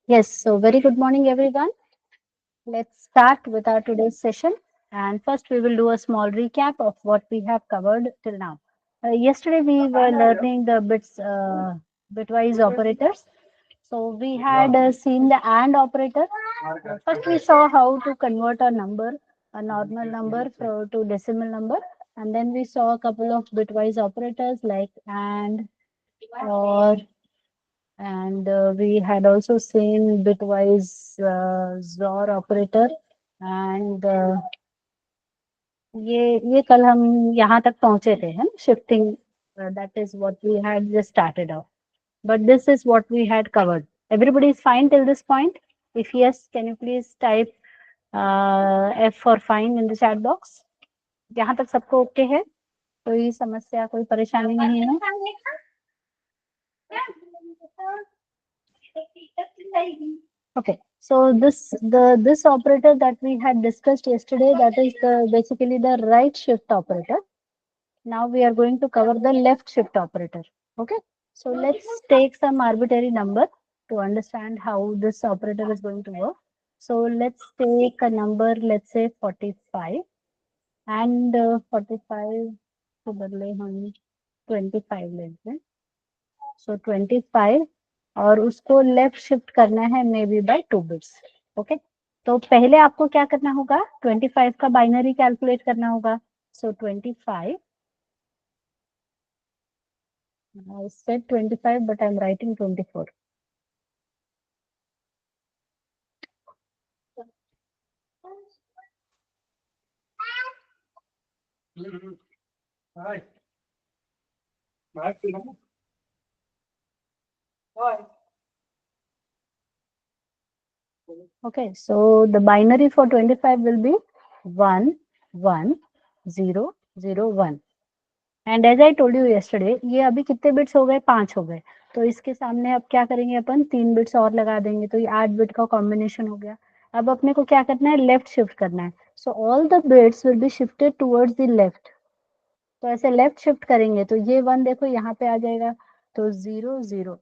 Yes, so very good morning, everyone. Let's start with our today's session. And first, we will do a small recap of what we have covered till now. Yesterday, we were learning the bitwise operators. So we had seen the AND operator. First, we saw how to convert a number, a normal number to decimal number. And then we saw a couple of bitwise operators like AND, OR, and we had also seen bitwise XOR operator and ये कल हम यहाँ तक पहुंचे थे है shifting that is what we had just started off, but this is what we had covered. Everybody is fine till this point? If yes, can you please type F for fine in the chat box? यहाँ तक सबको okay है? कोई समस्या कोई परेशानी नहीं है? Okay, so this operator that we had discussed yesterday, that is basically the right shift operator. Now we are going to cover the left shift operator. Okay, so let's take some arbitrary number to understand how this operator is going to work. So let's take a number, let's say 45, and 45 to बदले हम 25 लेते हैं. So 25 और उसको left shift करना है maybe by 2 bits. Okay, तो पहले आपको क्या करना होगा? 25 का बाइनरी कैलकुलेट करना होगा. सो 25, I said 25 but I'm writing 24. Okay, so the binary for 25 will be 1 1 0 0 1. And as I told you yesterday, ये अभी कितने बिट्स हो गए? 5 हो गए. तो इसके सामने अब क्या करेंगे अपन? 3 बिट्स और लगा देंगे, तो ये 8 बिट का कॉम्बिनेशन हो गया. अब अपने को क्या करना है? लेफ्ट शिफ्ट करना है. So all the bits will be shifted towards the left. तो ऐसे लेफ्ट शिफ्ट करेंगे तो ये 1 देखो यहाँ पे आ जाएगा. तो 0 0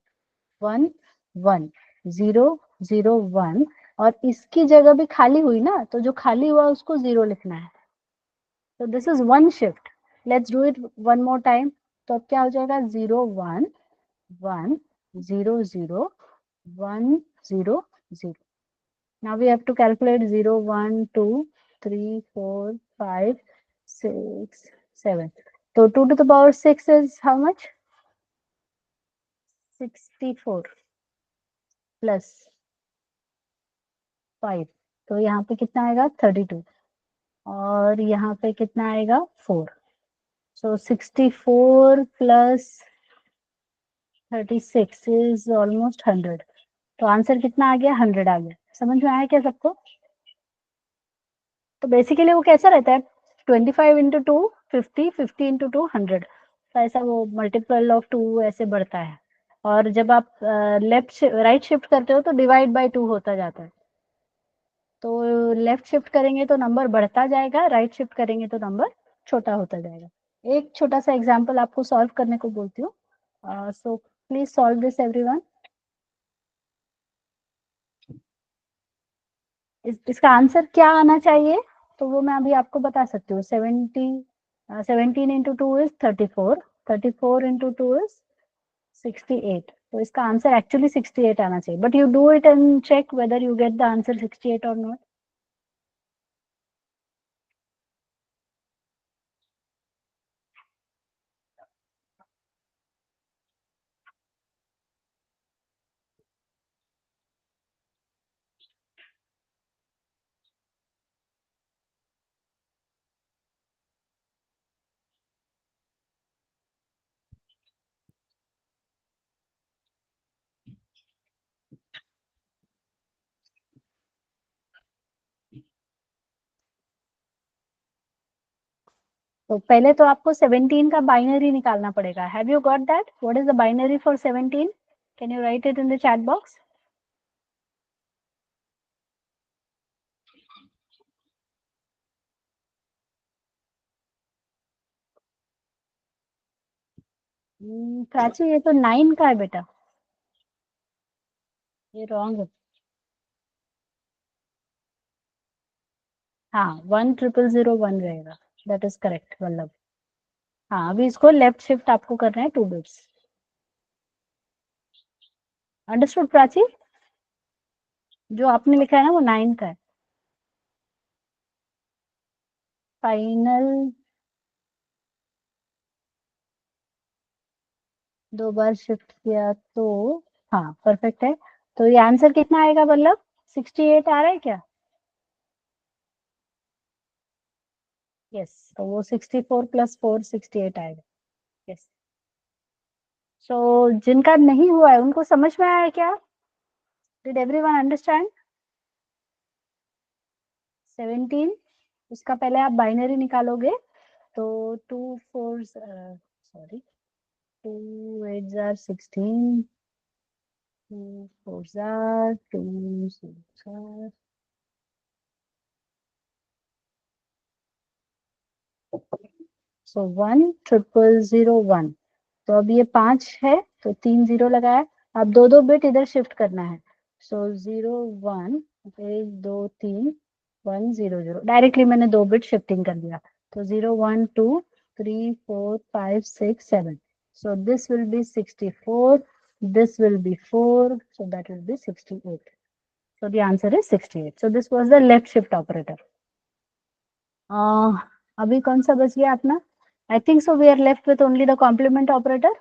1 1 0 0 1, और इसकी जगह भी खाली हुई ना, तो जो खाली हुआ उसको 0 लिखना है. तो this is one shift. Let's do it one more time. तो अब क्या हो जाएगा? 0 1 1 0 0 1 0 0. Now we have to calculate 0 1 2 3 4 5 6 7. So 2 to the power 6 is how much? 64 plus 5. तो यहाँ पे कितना आएगा? 32. और यहाँ पे कितना आएगा? 4. So 64 plus 36 is almost 100. तो आंसर कितना आ गया? 100 आ गया. समझ में आया क्या सबको? तो बेसिकली वो कैसा रहता है? 25 इंटू 2 50, 50 इंटू 2 100. तो ऐसा वो मल्टीपल ऑफ 2 ऐसे बढ़ता है. और जब आप लेफ्ट राइट शिफ्ट करते हो तो डिवाइड बाय 2 होता जाता है. तो लेफ्ट शिफ्ट करेंगे तो नंबर बढ़ता जाएगा, राइट शिफ्ट करेंगे तो नंबर छोटा होता जाएगा. एक छोटा सा एग्जांपल आपको सॉल्व करने को बोलती हूँ. So please solve this everyone. इसका आंसर क्या आना चाहिए? तो वो मैं अभी आपको बता सकती हूँ. 17 इंटू 2 इज 34. 34 into 2 is 68. तो इसका आंसर एक्चुअली 68 आना चाहिए. But you do it and check whether you get the answer 68 or not. तो पहले तो आपको 17 का बाइनरी निकालना पड़ेगा. Have you got that? What is the binary for 17? Can you right it in the chat box? Prachi ये तो 9 का है बेटा, ये रॉन्ग है। हाँ 10001 रहेगा, दैट इज करेक्ट वल्लभ। हाँ अभी इसको लेफ्ट शिफ्ट आपको करना है 2 बिट्स। अंडरस्टूड प्राची? जो आपने लिखा है ना वो 9 का है। फाइनल 2 बार शिफ्ट किया तो हाँ परफेक्ट है। तो ये आंसर कितना आएगा वल्लभ? 68 आ रहा है क्या? यस, तो वो 64 प्लस 4 68 आएगा। यस। सो जिनका नहीं हुआ है उनको समझ में आया क्या? Did everyone understand? 17, उसका पहले आप बाइनरी निकालोगे तो 2 8 16, 2 4 2 6 सो 10001। तो अब ये 5 है तो 3 0 लगाया। अब 2 बिट इधर शिफ्ट करना है। सो 0 1 1 2 3 1 0 0, डायरेक्टली मैंने 2 बिट शिफ्टिंग कर दिया। तो 0 1 2 3 4 5 6 7। So this will be 64, this will be 4, so that will be 68. So the answer is 68. So this was the left shift operator. अभी कौन सा बच गया अपना? I think so we are left with only the complement operator.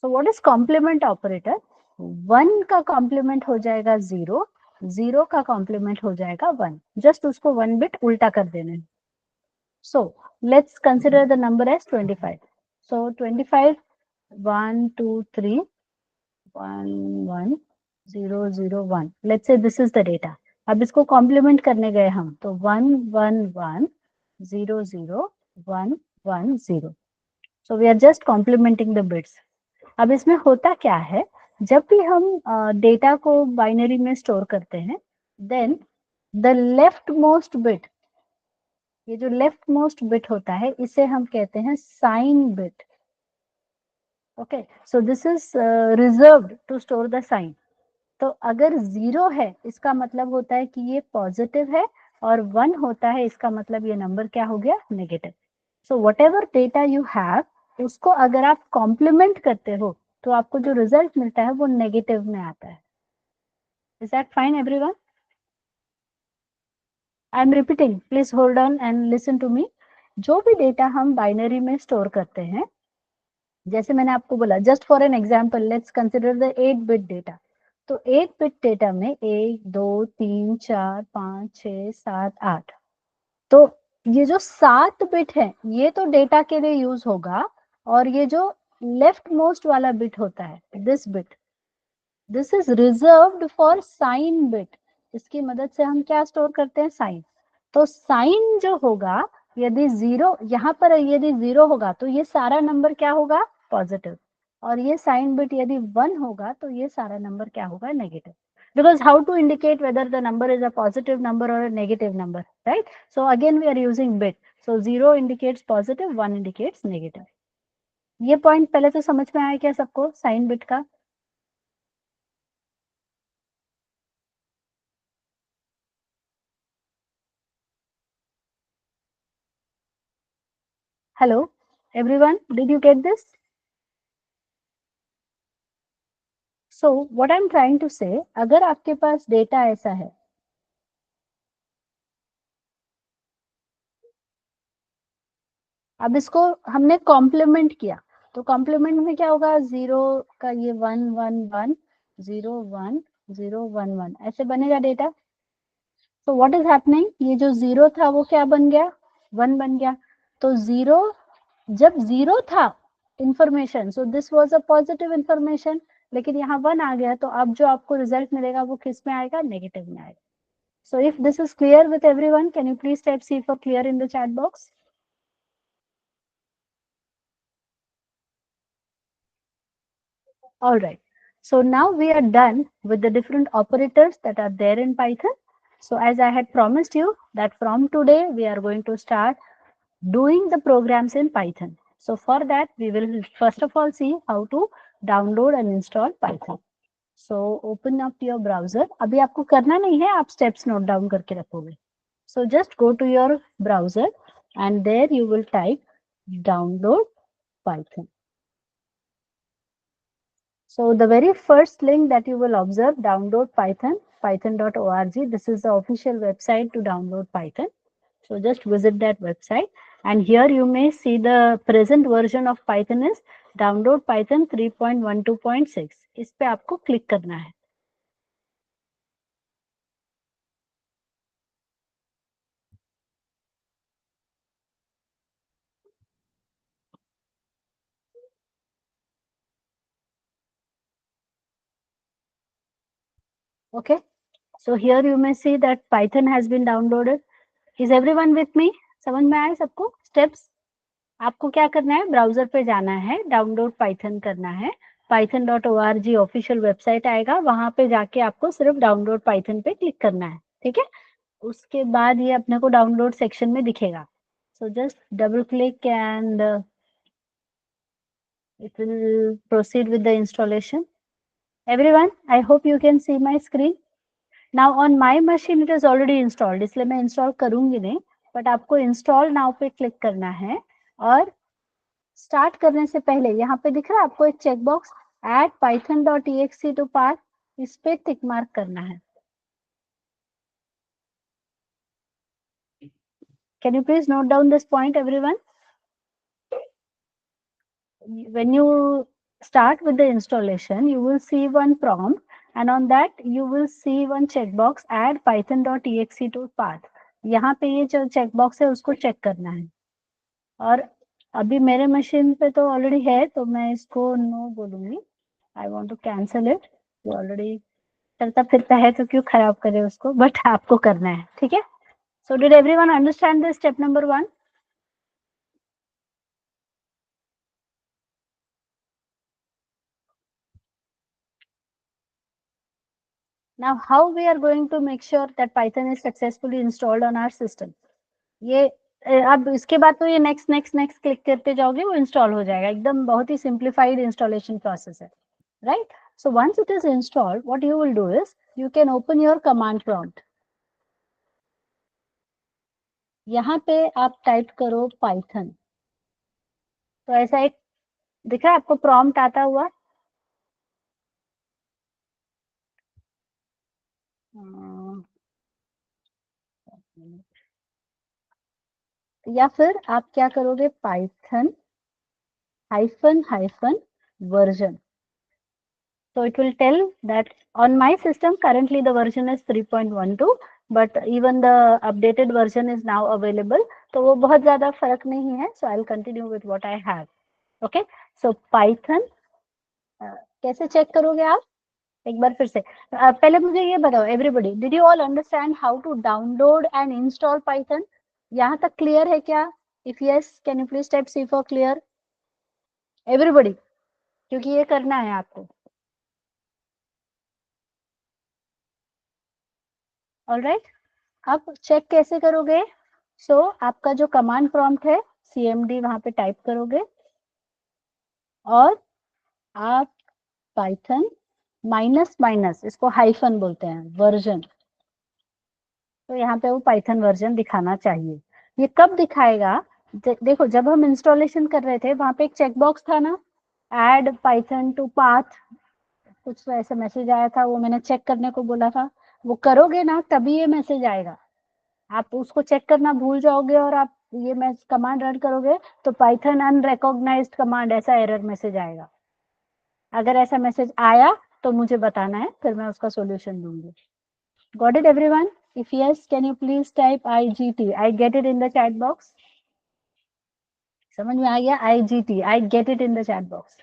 So what is complement operator? 1 का complement हो जाएगा 0, 0 का complement हो जाएगा 1, just उसको 1 bit उल्टा कर देने। So let's consider the number as 25. So 25 1 2 3 1 1 0 0 1, let's say this is the data। अब इसको कॉम्प्लीमेंट करने गए हम तो 1 1 1 0 0 1 1 0। So we are just complementing the bits. अब इसमें होता क्या है, जब भी हम डेटा को बाइनरी में स्टोर करते हैं then the left most bit, ये जो लेफ्ट मोस्ट बिट होता है इसे हम कहते हैं sign bit. Okay, so this is reserved to store the sign. तो अगर 0 है इसका मतलब होता है कि ये पॉजिटिव है, और 1 होता है इसका मतलब ये नंबर क्या हो गया? Negative. So what ever data you have उसको अगर आप कॉम्प्लीमेंट करते हो तो आपको जो रिजल्ट मिलता है वो नेगेटिव में आता है। Is that fine everyone? I am repeating, please hold on and listen to me. जो भी डेटा हम बाइनरी में स्टोर करते हैं, जैसे मैंने आपको बोला just for an example let's consider the 8 bit data. तो 8 बिट डेटा में 1 2 3 4 5 6 7 8, तो ये जो 7 बिट है ये तो डेटा के लिए यूज होगा, और ये जो लेफ्ट मोस्ट वाला बिट होता है this bit, this is reserved for sign bit. इसकी मदद से हम क्या स्टोर करते हैं? साइन। तो साइन जो होगा, यदि 0 यहाँ पर यदि 0 होगा तो ये सारा नंबर क्या होगा? पॉजिटिव। और ये साइन बिट यदि 1 होगा तो ये सारा नंबर क्या होगा? Negative. Because how to indicate whether the number is a positive number or a negative number, right? So again we are using bit. So 0 indicates positive, 1 indicates negative. ये point पहले तो समझ में आया क्या सबको साइन बिट का? Hello everyone, did you get this? So what I am trying to say, अगर आपके पास डेटा ऐसा है, अब इसको हमने कॉम्प्लीमेंट किया, तो कॉम्प्लीमेंट में क्या होगा? 0 का ये 1 1 1 0 1 0 1 1 ऐसे बनेगा डेटा। तो व्हाट इज हैपनिंग, ये जो 0 था वो क्या बन गया? 1 बन गया। तो 0, जब 0 था information, so this was a positive information, लेकिन यहाँ 1 आ गया तो अब जो आपको रिजल्ट मिलेगा वो किस में आएगा? नेगेटिव में आएगा। So if this is clear with everyone, can you please type C for clear in the chat box? All right. So now we are done with the different operators that are there in Python. So as I had promised you that from today we are going to start doing the programs in Python. So for that, we will first of all see how to download and install Python. So open up your browser. अभी आपको करना नहीं है, आप steps note down करके रखोगे. So just go to your browser and there you will type download Python. So the very first link that you will observe, download Python, python.org. This is the official website to download Python. So just visit that website and here you may see the present version of Python is download Python 3.12.6. इस पे आपको click करना है. Okay. So here you may see that Python has been downloaded. Is everyone with me? समझ में आए सबको? Steps. आपको क्या करना है, ब्राउजर पे जाना है, डाउनलोड पाइथन करना है, python.org ऑफिशियल वेबसाइट आएगा, वहां पे जाके आपको सिर्फ डाउनलोड पाइथन पे क्लिक करना है. ठीक है, उसके बाद ये अपने को डाउनलोड सेक्शन में दिखेगा. So just double click and it will proceed with the installation. Everyone, I hope you can see my screen. Now on my machine it is already installed, इसलिए मैं इंस्टॉल करूंगी नहीं, बट आपको install now पे click करना है और start करने से पहले यहाँ पे दिख रहा है आपको एक check box add python.exe to path, इस पे टिक मार्क करना है. Can you please note down this point, everyone? When you start with the installation, you will see one prompt and on that you will see one checkbox add python.exe to path. यहाँ पे ये जो checkbox है उसको check करना है और अभी मेरे मशीन पे तो ऑलरेडी है तो मैं इसको नो बोलूंगी. I want to cancel it. Already चलता फिरता है तो क्यों खराब करे उसको, बट आपको करना है. ठीक है. So did everyone understand this step number 1? Now how we are going to make sure that Python is successfully installed on our system? ये अब इसके बाद तो ये नेक्स्ट नेक्स्ट नेक्स्ट क्लिक करते जाओगे वो इंस्टॉल हो जाएगा. एकदम बहुत ही सिंप्लीफाइड इंस्टॉलेशन प्रोसेस है, right? So once it is installed, what you will do is you can open your command prompt. यहाँ पे आप टाइप करो पाइथन. तो ऐसा एक दिख रहा है आपको प्रॉम्प्ट आता हुआ. या फिर आप क्या करोगे, Python hyphen hyphen version. So it will tell that on my system currently the version is 3.12 but even the updated version is now available. तो वो बहुत ज़्यादा फर्क नहीं है. So I'll continue with what I have. Okay. So Python कैसे check करोगे आप? एक बार फिर से पहले मुझे ये बताओ everybody, did you all understand how to download and install Python? यहाँ तक क्लियर है क्या? If yes can you please type C for clear everybody, क्योंकि ये करना है आपको. ऑलराइट. अब चेक कैसे करोगे? सो आपका जो कमांड प्रॉम्प्ट है cmd वहां पे टाइप करोगे और आप पाइथन माइनस माइनस, इसको हाइफन बोलते हैं, वर्जन. तो यहाँ पे वो पाइथन वर्जन दिखाना चाहिए. ये कब दिखाएगा? देखो जब हम इंस्टॉलेशन कर रहे थे वहां पे एक चेकबॉक्स था ना, ऐड पाइथन टू पाथ, कुछ ऐसा मैसेज आया था, वो मैंने चेक करने को बोला था. वो करोगे ना तभी ये मैसेज आएगा. आप उसको चेक करना भूल जाओगे और आप ये कमांड रन करोगे तो पाइथन अनरिकॉग्नाइज्ड कमांड ऐसा एरर मैसेज आएगा. अगर ऐसा मैसेज आया तो मुझे बताना है, फिर मैं उसका सॉल्यूशन दूंगी. Got it everyone? If yes can you please type IGT. I get it in the chat box. समझ में आ गया? IGT, I get it in the chat box.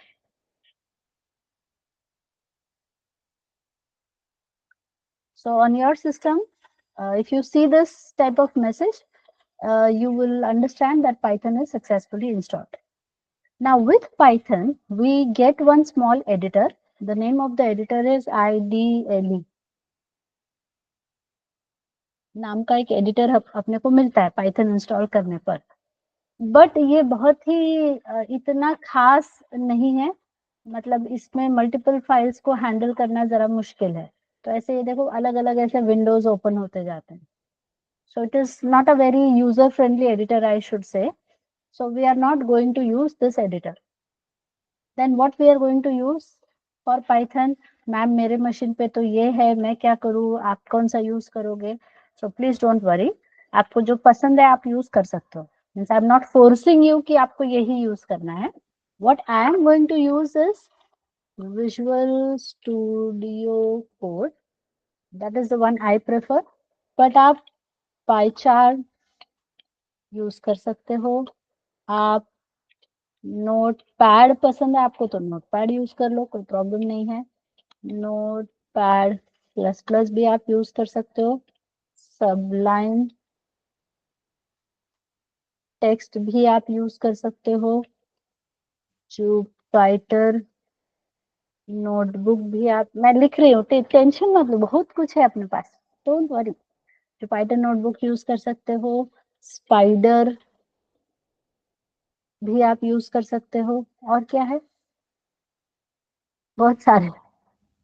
So on your system, if you see this type of message, you will understand that Python is successfully installed. Now with Python, we get one small editor. The name of the editor is IDLE. नाम का एक editor अपने को मिलता है Python install करने पर. But ये बहुत ही इतना खास नहीं है, मतलब इसमें मल्टीपल फाइल्स को हैंडल करना जरा मुश्किल है। तो ऐसे ये देखो अलग अलग ऐसे विंडोज ओपन होते जाते हैं। So it is not a very user friendly editor I should say. So we are not going to use this editor. Then what we are going to use for Python? Ma'am मेरे machine पे तो ये है, मैं क्या करूँ, आप कौन सा यूज करोगे? सो प्लीज डोंट वरी, आपको जो पसंद है आप यूज कर सकते हो। Means I am not forcing you कि आपको यही यूज करना है। What I am going to use is Visual Studio Code, that is the one I prefer. But आप पाईचार्ट यूज कर सकते हो। आप नोट पैड पसंद है आपको तो नोट पैड यूज कर लो, कोई प्रॉब्लम नहीं है। नोट पैड प्लस प्लस भी आप यूज कर सकते हो। सबलाइन टेक्स्ट भी आप यूज कर सकते हो। जुपाइटर नोटबुक भी आप, मैं लिख रही हूँ, टेंशन मत लो, बहुत कुछ है अपने पास, डोंट वरी। जुपाइटर नोटबुक यूज कर सकते हो। स्पाइडर भी आप यूज कर सकते हो। और क्या है, बहुत सारे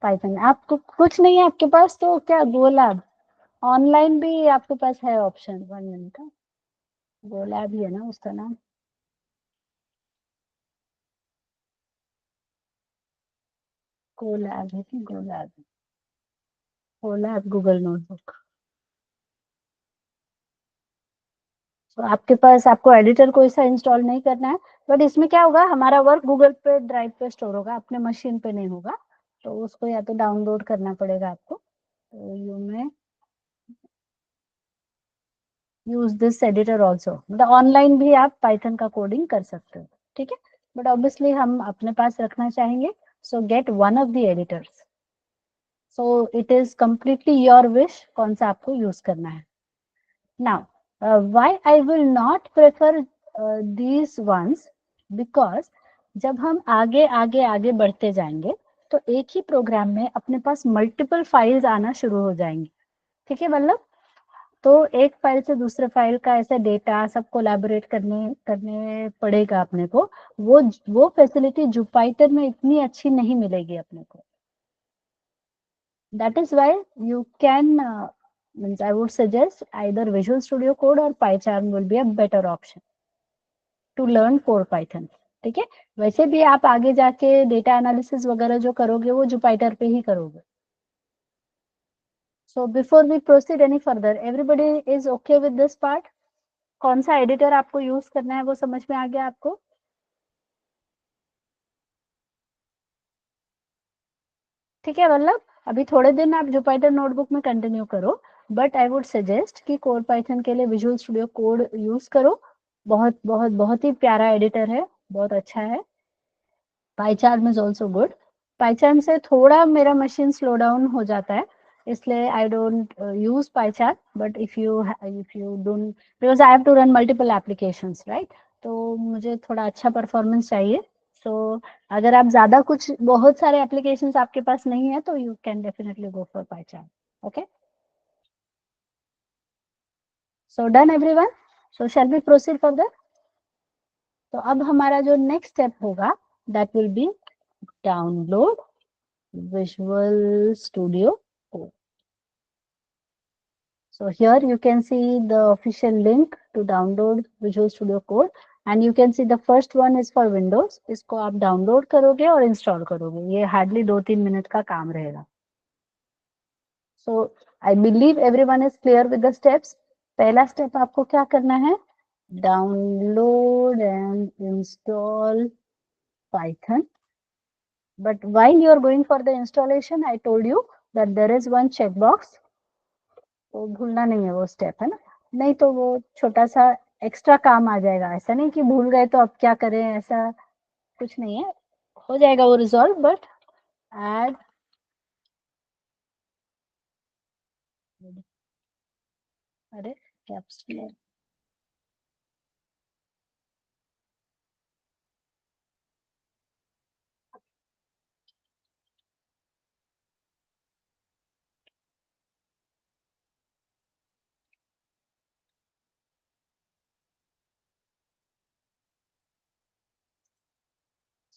पाइथन। आपको कुछ नहीं है आपके पास तो क्या, गोलाब ऑनलाइन भी आपके पास है ऑप्शन, 1 मिनट का, गोलैब ही है ना उसका नाम? गोलैब है कि गोलैब? गोलैब गूगल नोटबुक। तो आपके पास, आपको एडिटर कोई सा इंस्टॉल नहीं करना है। बट इसमें क्या होगा, हमारा वर्क गूगल पे ड्राइव पे स्टोर होगा, अपने मशीन पे नहीं होगा। तो उसको या तो डाउनलोड करना पड़ेगा आपको। तो यू में यूज दिस एडिटर ऑल्सो, मतलब ऑनलाइन भी आप पाइथन का कोडिंग कर सकते हो। ठीक है, बट ऑब्वियसली हम अपने पास रखना चाहेंगे। सो get one of the editors. So it is completely your wish कौन सा आपको यूज करना है। Now why I will not prefer these once, because जब हम आगे आगे आगे बढ़ते जाएंगे तो एक ही प्रोग्राम में अपने पास मल्टीपल फाइल्स आना शुरू हो जाएंगी। ठीक है मतलब, तो एक फाइल से दूसरे फाइल का ऐसे डेटा सब कोलैबोरेट करने करने पड़ेगा अपने को। वो फैसिलिटी जुपाइटर में इतनी अच्छी नहीं मिलेगी अपने को। That is why you can, means I would suggest either Visual Studio Code or PyCharm will be a better option to learn core Python. ठीक है, वैसे भी आप आगे जाके डेटा एनालिसिस वगैरह जो करोगे वो जुपाइटर पे ही करोगे। So before we proceed any further, everybody is okay with this part? कौन सा एडिटर आपको यूज करना है वो समझ में आ गया आपको? ठीक है, मतलब अभी थोड़े दिन आप जुपाइटर नोटबुक में कंटिन्यू करो। बट आई वुड सजेस्ट कि कोर पाइथन के लिए विजुअल स्टूडियो कोड यूज करो। बहुत बहुत बहुत ही प्यारा एडिटर है, बहुत अच्छा है। पाइचार्म इज ऑल्सो गुड। पाइचार्म से थोड़ा मेरा मशीन स्लो डाउन हो जाता है, इसलिए I don't use PyCharm. But if you don't, because I have to run multiple applications right, तो मुझे थोड़ा अच्छा परफॉर्मेंस चाहिए। सो अगर आप ज्यादा कुछ, बहुत सारे एप्लीकेशंस आपके पास नहीं है तो you can definitely go for PyCharm. Okay, so done everyone. So shall we proceed further? तो अब हमारा जो नेक्स्ट स्टेप होगा, that will be download Visual Studio Code. So here you can see the official link to download Visual Studio Code, and you can see the first one is for Windows. इसको आप download करोगे और install करोगे, ये hardly 2-3 minute का काम रहेगा। So I believe everyone is clear with the steps. पहला स्टेप आपको क्या करना है, download and install Python. But while you are going for the installation, I told you that there is one checkbox, तो भूलना नहीं है वो स्टेप, है ना? नहीं तो वो छोटा सा एक्स्ट्रा काम आ जाएगा, ऐसा नहीं कि भूल गए तो अब क्या करें, ऐसा कुछ नहीं है, हो जाएगा वो रिजॉल्व। बट एड, अरे कैप्स में,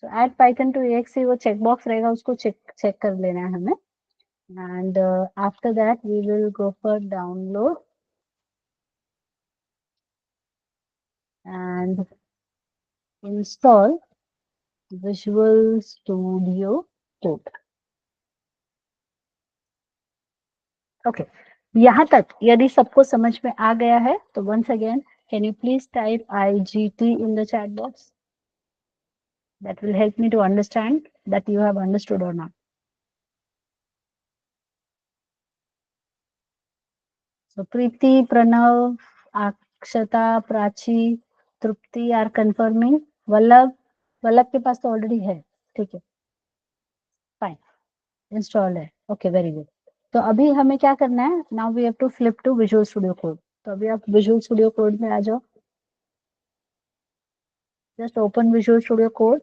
So add Python to exe, वो check box रहेगा, उसको check कर लेना है हमें. And after that we will go for download and install Visual Studio Code. Okay. यहाँ तक यदि सबको समझ में आ गया है तो once again can you please type IGT in the chat box? That will help me to understand that you have understood or not. So Preeti, Pranav, Akshata, Prachi, Trupti are confirming. Vallabh के पास तो already है, ठीक है, fine, install है. Okay, very good. तो अभी हमें क्या करना है, now we have to flip to Visual Studio Code. तो अभी आप विजुअल स्टूडियो कोड में आ जाओ. Just open Visual Studio Code.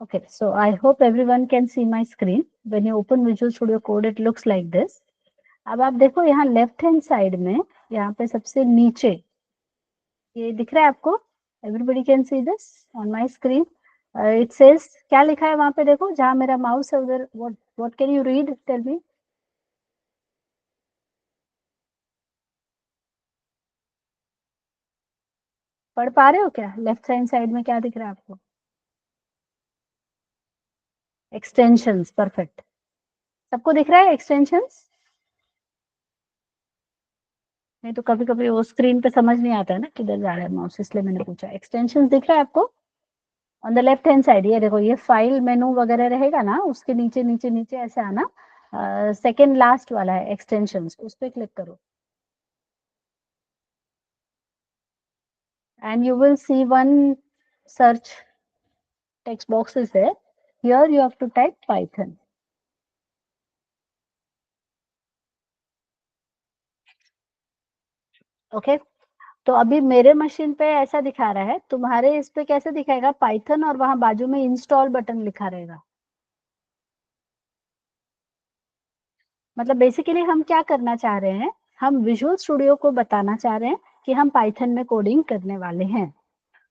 Okay, so I hope everyone can see my screen. When you open Visual Studio Code, it looks like this. अब आप देखो यहाँ लेफ्ट हैंड साइड में, यहाँ पे सबसे नीचे ये दिख रहा है आपको. Everybody can see this on my screen. It says, क्या लिखा है वहां पे देखो, जहां मेरा माउस है उधर. What can you read, tell me. पढ़ पा रहे हो क्या? लेफ्ट हैंड साइड में क्या दिख रहा है आपको? एक्सटेंशंस. परफेक्ट. सबको दिख रहा है एक्सटेंशंस? नहीं तो कभी कभी वो स्क्रीन पे समझ नहीं आता है ना किधर जा रहा है माउस, इसलिए मैंने पूछा. एक्सटेंशंस दिख रहा है आपको on the left hand side? ये देखो, ये फाइल मेनू वगैरह रहेगा ना, उसके नीचे नीचे नीचे ऐसे आना. सेकेंड लास्ट वाला है एक्सटेंशंस, उस पर क्लिक करो and you will see one search text box is there. Here you have to type Python. Okay. तो अभी मेरे मशीन पे ऐसा दिखा रहा है, तुम्हारे इस पे कैसे दिखाएगा? पाइथन और वहां बाजू में इंस्टॉल बटन लिखा रहेगा. मतलब बेसिकली हम क्या करना चाह रहे हैं, हम विजुअल स्टूडियो को बताना चाह रहे हैं कि हम पाइथन में कोडिंग करने वाले हैं,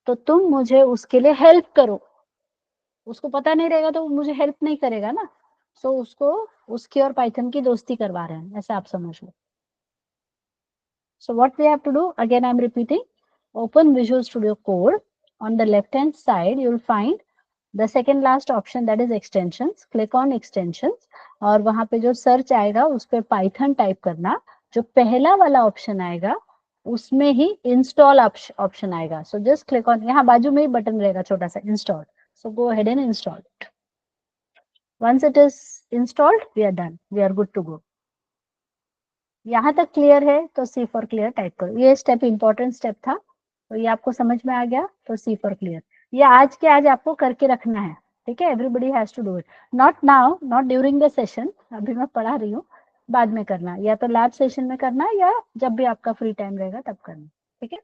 तो तुम मुझे उसके लिए हेल्प करो. उसको पता नहीं रहेगा तो मुझे हेल्प नहीं करेगा ना. सो उसको, उसकी और पाइथन की दोस्ती करवा रहे हैं, ऐसा आप समझ लो. So what we have to do, again I'm repeating, open Visual Studio Code. On the left hand side you will find the second last option, that is extensions. Click on extensions और वहां पे जो search आएगा उस पे Python type करना. जो पहला वाला ऑप्शन आएगा उसमें ही इंस्टॉल ऑप्शन आएगा. सो जस्ट क्लिक ऑन, यहाँ बाजू में ही बटन रहेगा छोटा सा, install. So go ahead and install it. Once it is installed, we are done, we are good to go. यहाँ तक क्लियर है तो सी फॉर क्लियर टाइप करो. ये स्टेप इंपॉर्टेंट स्टेप था, तो ये आपको समझ में आ गया, तो सी फॉर क्लियर. ये आज के आज आपको करके रखना है, ठीक है? Everybody has to do it. Not now, not during the session, अभी मैं पढ़ा रही हूँ, बाद में करना, या तो लैब सेशन में करना या जब भी आपका फ्री टाइम रहेगा तब करना, ठीक है?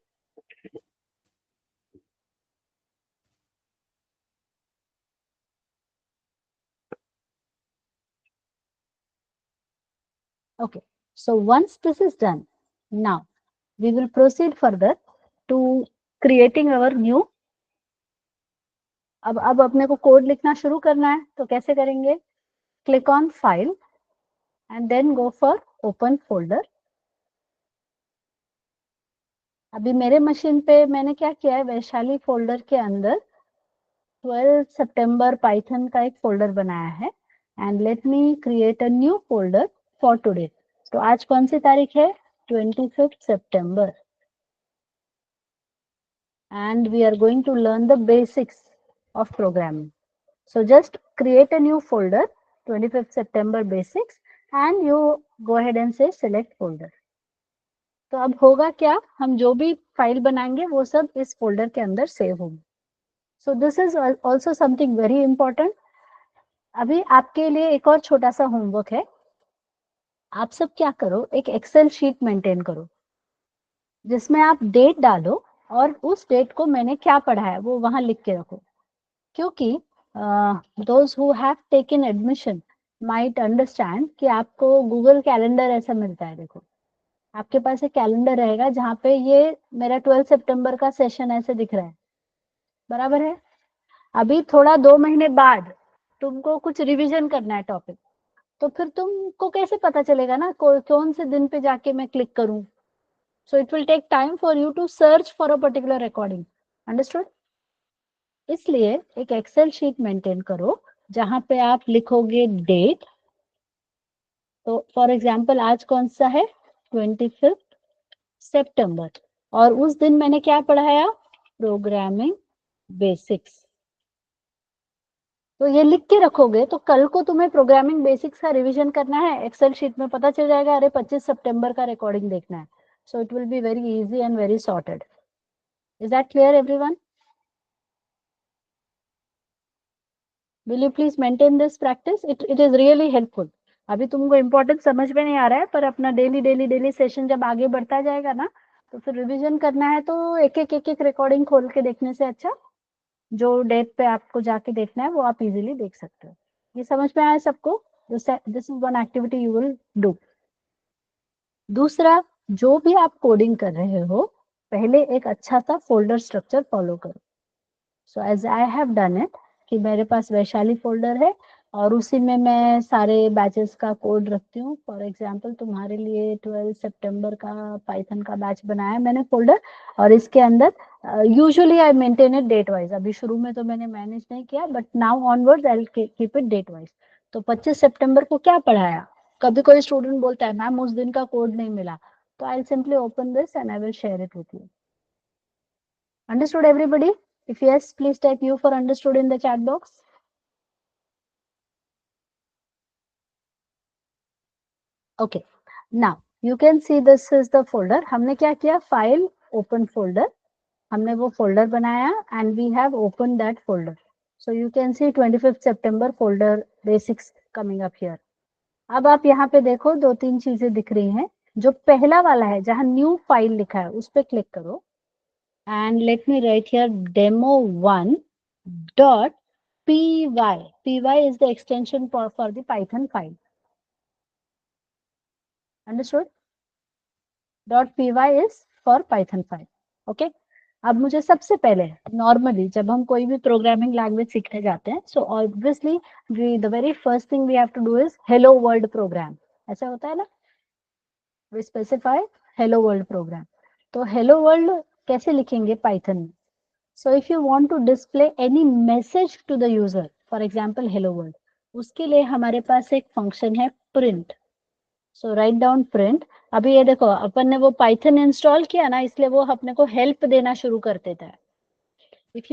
Okay, so once this is done, now we will proceed further to creating our new. अब अपने को कोड लिखना शुरू करना है, तो कैसे करेंगे? Click on file and then go for open folder. अभी मेरे मशीन पे मैंने क्या किया है, वैशाली फोल्डर के अंदर 12 सितंबर पाइथन का एक फोल्डर बनाया है. And let me create a new folder for today. तो आज कौन सी तारीख है? 25 सितंबर. And we are going to learn the basics of programming. So just create a new folder, 25th September basics, and you go ahead and say select folder. तो अब होगा क्या, हम जो भी फाइल बनाएंगे वो सब इस फोल्डर के अंदर सेव होंगे. सो this is also something very important. अभी आपके लिए एक और छोटा सा होमवर्क है. आप सब क्या करो, एक एक्सेल शीट मेंटेन करो जिसमें आप डेट डालो और उस डेट को मैंने क्या पढ़ा है वो वहां लिख के रखो. क्योंकि those who have taken admission might understand कि आपको गूगल कैलेंडर ऐसा मिलता है, देखो आपके पास एक कैलेंडर रहेगा जहाँ पे ये मेरा 12 सितंबर का सेशन ऐसे दिख रहा है, बराबर है। अभी थोड़ा 2 महीने बाद तुमको कुछ रिवीजन करना है टॉपिक, तो फिर तुमको कैसे पता चलेगा ना कौन से दिन पे जाके मैं क्लिक करूं। So it will take time for you to search for a particular recording, understood. इसलिए एक एक्सेल शीट मेंटेन करो जहां पे आप लिखोगे डेट। तो फॉर एग्जांपल आज कौन सा है, 25 सितंबर, और उस दिन मैंने क्या पढ़ाया, प्रोग्रामिंग बेसिक्स। तो ये लिख के रखोगे तो कल को तुम्हें प्रोग्रामिंग बेसिक्स का रिवीजन करना है, एक्सेल शीट में पता चल जाएगा, अरे 25 सितंबर का रिकॉर्डिंग देखना है। सो it will be very easy and very sorted. Is that clear everyone? Will you please maintain this practice, it is really helpful. अभी तुमको इम्पोर्टेंट समझ में नहीं आ रहा है, पर अपना डेली डेली डेली सेशन जब आगे बढ़ता जाएगा ना, तो फिर रिवीजन करना है तो एक एक रिकॉर्डिंग खोल के देखने से अच्छा जो डेट पे आपको जाके देखना है वो आप इजीली देख सकते हो। ये समझ में आया सबको? This is one activity you will do. दूसरा, जो भी आप कोडिंग कर रहे हो, पहले एक अच्छा सा फोल्डर स्ट्रक्चर फॉलो करो। So as I have done it, कि मेरे पास वैशाली फोल्डर है और उसी में मैं सारे बैचेस का कोड रखती हूँ। फॉर एग्जांपल तुम्हारे लिए 12 सितंबर का पाइथन का बैच बनाया मैंने फोल्डर, और इसके अंदर usually I maintain it date wise. अभी शुरू में तो मैंने मैनेज नहीं किया, but now onwards I will keep it date wise. तो 25 सितंबर को क्या पढ़ाया, कभी कोई स्टूडेंट बोलता है मैम उस दिन का कोड नहीं मिला, तो I simply open this and I will share it with you. Understood everybody? If yes, please type U for understood in the chat box. Okay. Now you can see this is the folder. हमने क्या किया, file open folder, हमने वो folder बनाया and we have opened that folder. So you can see 25th September folder basics coming up here. अब आप यहाँ पे देखो दो तीन चीजें दिख रही हैं। जो पहला वाला है जहाँ न्यू फाइल लिखा है उस पर क्लिक करो and let me write here demo1 dot py. Py is the extension for the Python file. Understood? Dot py is for Python file. Okay. अब मुझे सबसे पहले नॉर्मली जब हम कोई भी प्रोग्रामिंग लैंग्वेज सीखने जाते हैं, so obviously the very first thing we have to do is hello world program. ऐसा होता है ना, we specify hello world program. तो हेलो वर्ल्ड कैसे लिखेंगे पाइथन में? So if you want to display any message to the user, for example hello world, उसके लिए हमारे पास एक फंक्शन है print. So write down print. अभी ये देखो अपन ने वो पाइथन इंस्टॉल किया ना, इसलिए वो अपने को हेल्प देना शुरू कर देता है। if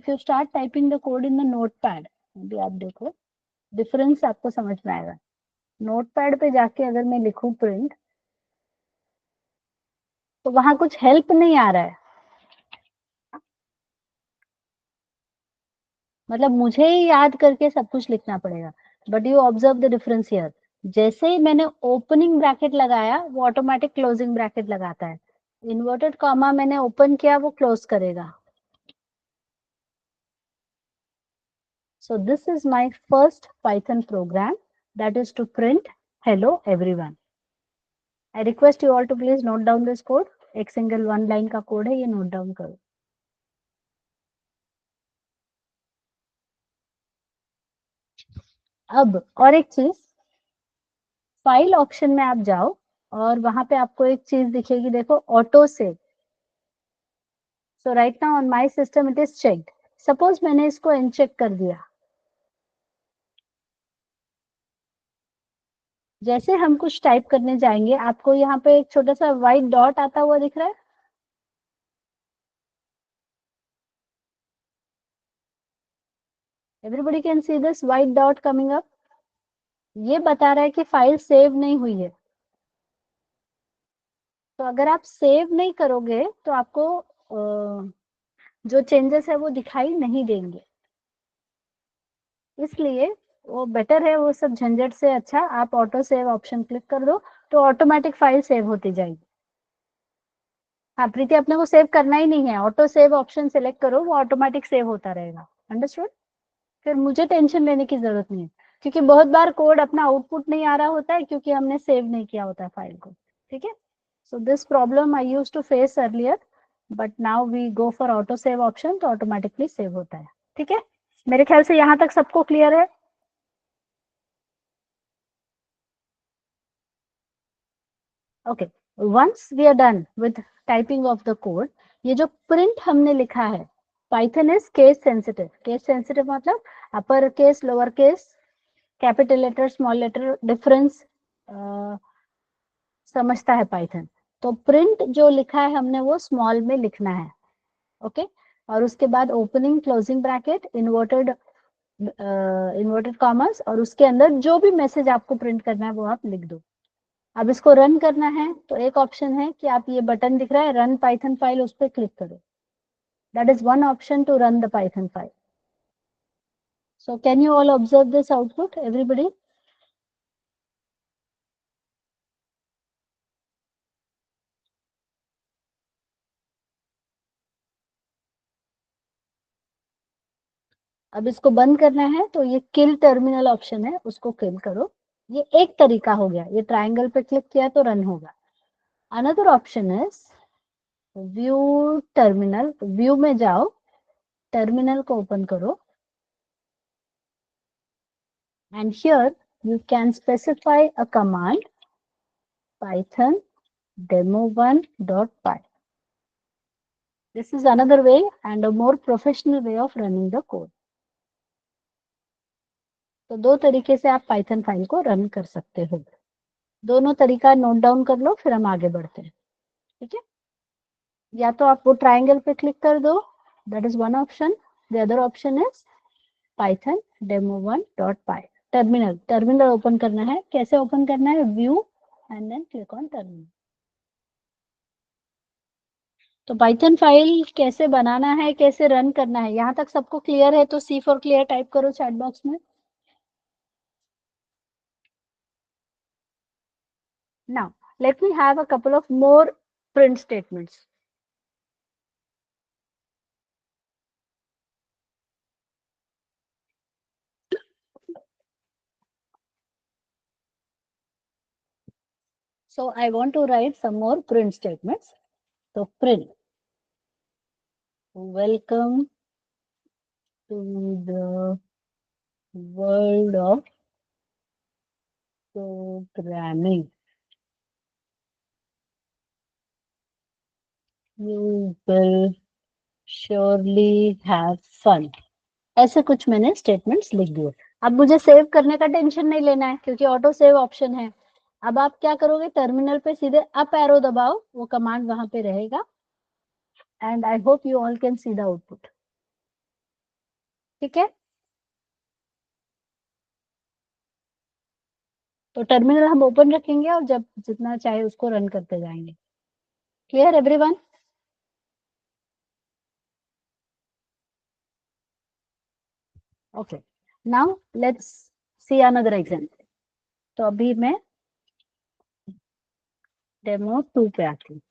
you start typing the code in the notepad, अभी आप देखो डिफरेंस आपको समझ में आएगा। नोटपैड पे जाके अगर मैं लिखूं प्रिंट, तो वहां कुछ हेल्प नहीं आ रहा है, मतलब मुझे ही याद करके सब कुछ लिखना पड़ेगा। But you observe the difference here, जैसे ही मैंने ओपनिंग ब्रैकेट लगाया वो ऑटोमेटिक क्लोजिंग ब्रैकेट लगाता है, इन्वर्टेड कॉमा मैंने ओपन किया वो क्लोज करेगा। So this is my first Python program, that is to print hello everyone. I request you all to please note down this code. एक single one line का code है, ये note down करो। अब और एक चीज, फाइल ऑप्शन में आप जाओ और वहां पे आपको एक चीज दिखेगी, देखो auto save. So right now on my system it is checked. Suppose मैंने इसको अनचेक कर दिया, जैसे हम कुछ टाइप करने जाएंगे आपको यहाँ पे एक छोटा सा व्हाइट डॉट आता हुआ दिख रहा है। Everybody can see this white dot coming up. ये बता रहा है कि फाइल सेव नहीं हुई है। तो अगर आप सेव नहीं करोगे तो आपको जो चेंजेस है वो दिखाई नहीं देंगे। इसलिए वो बेटर है, वो सब झंझट से अच्छा आप ऑटो सेव ऑप्शन क्लिक कर दो, तो ऑटोमेटिक फाइल सेव होती जाएगी। हाँ प्रीति, अपने को सेव करना ही नहीं है, ऑटो सेव ऑप्शन सेलेक्ट करो, वो ऑटोमेटिक सेव होता रहेगा। अंडरस्टूड? फिर मुझे टेंशन लेने की जरूरत नहीं है, क्योंकि बहुत बार कोड अपना आउटपुट नहीं आ रहा होता है क्योंकि हमने सेव नहीं किया होता है फाइल को। ठीक है। So this problem I used to face earlier, but now we go for auto save option, तो automatically save होता है. ठीक है, मेरे ख्याल से यहाँ तक सबको क्लियर है. Okay, once we are done with typing of the code, ये जो print हमने लिखा है, Python is case sensitive. Case sensitive मतलब upper case, lower case, capital letter, small letter difference समझता है Python. तो print जो लिखा है हमने वो small में लिखना है. ओके और उसके बाद opening closing bracket inverted commas और उसके अंदर जो भी मैसेज आपको प्रिंट करना है वो आप लिख दो. अब इसको रन करना है तो एक ऑप्शन है कि आप ये बटन दिख रहा है रन पाइथन फाइल, उस पर क्लिक करो. That is one option to run the Python file. So can you all observe this output everybody? अब इसको बंद करना है तो ये किल टर्मिनल ऑप्शन है, उसको किल करो. ये एक तरीका हो गया, ये ट्राइंगल पे क्लिक किया तो रन होगा. Another option is view terminal. View में जाओ, टर्मिनल को ओपन करो and here you can specify a command python demo1.py. This is another way and a more professional way of running the code. तो दो तरीके से आप पाइथन फाइल को रन कर सकते हो. दोनों तरीका नोट डाउन कर लो, फिर हम आगे बढ़ते हैं. ठीक है, या तो आप वो ट्राइंगल पे क्लिक कर दो, that is one option. The other option is python demo1.py. Terminal open करना है. कैसे ओपन करना है? View and then click on terminal. तो पाइथन फाइल कैसे बनाना है, कैसे रन करना है, यहाँ तक सबको क्लियर है? तो सी फॉर क्लियर टाइप करो चैट बॉक्स में. Now let me have a couple of more print statements. So I want to write some more print statements. So print welcome to the world of programming. You will surely have fun. ऐसे कुछ मैंने statements लिख दिए. अब मुझे save करने का tension नहीं लेना है क्योंकि ऑटो सेव ऑप्शन है. अब आप क्या करोगे, टर्मिनल पे सीधे अप एरो दबाओ, वो कमांड वहां पे रहेगा. And I hope you all can see the output. ठीक है, तो टर्मिनल हम ओपन रखेंगे और जब जितना चाहे उसको रन करते जाएंगे. Clear everyone? Okay, now let's see another example. तो अभी मैं डेमो 2 पे आती हूँ.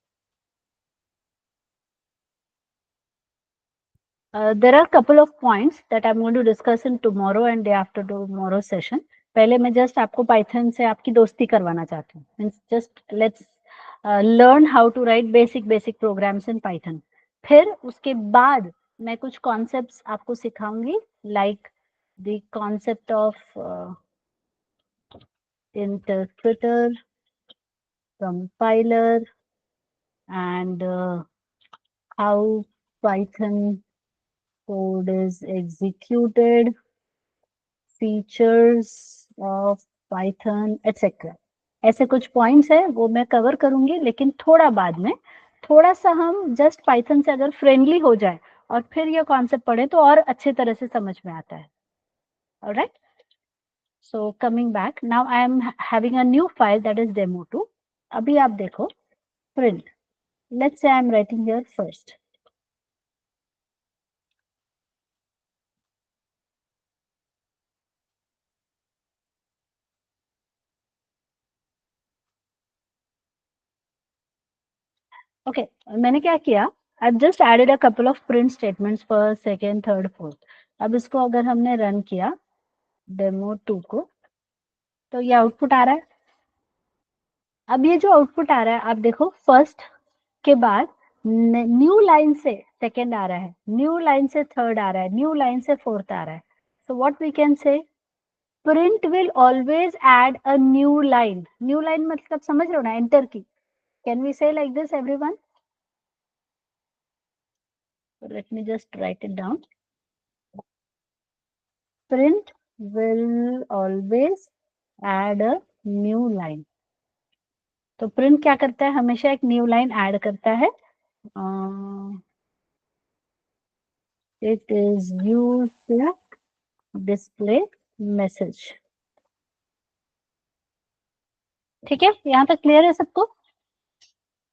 There are a couple of points that I'm going to discuss in tomorrow and day after tomorrow session. पहले मैं जस्ट आपको पाइथन से आपकी दोस्ती करवाना चाहती हूँ. Means just let's learn how to write basic programs in Python. फिर उसके बाद मैं कुछ कॉन्सेप्ट्स आपको सिखाऊंगी, like the concept of interpreter, compiler, and how Python code is executed, features of Python etcetera. ऐसे कुछ पॉइंट्स है वो मैं कवर करूंगी, लेकिन थोड़ा बाद में. थोड़ा सा हम जस्ट पाइथन से अगर फ्रेंडली हो जाए और फिर ये कॉन्सेप्ट पढ़े तो और अच्छे तरह से समझ में आता है. Alright, so coming back, now I am having a new file that is demo2. अभी आप देखो print. Let's say I am writing here first. Okay, मैंने क्या किया, I've just added a couple of print statements for second, third, fourth. अब इसको अगर हमने रन किया डेमो 2 को, तो ये आउटपुट आ रहा है. अब ये जो आउटपुट आ रहा है आप देखो, फर्स्ट के बाद न्यू लाइन से सेकेंड आ रहा है, न्यू लाइन से थर्ड आ रहा है, न्यू लाइन से फोर्थ आ रहा है. So what we can say, print will always add a new line. New line मतलब समझ रहे हो ना, एंटर की. Can we say like this everyone? Let me just write it down. Print will always add a new line. तो print क्या करता है, हमेशा एक न्यू लाइन ऐड करता है. It is used to display message. ठीक है, यहाँ तक क्लियर है सबको?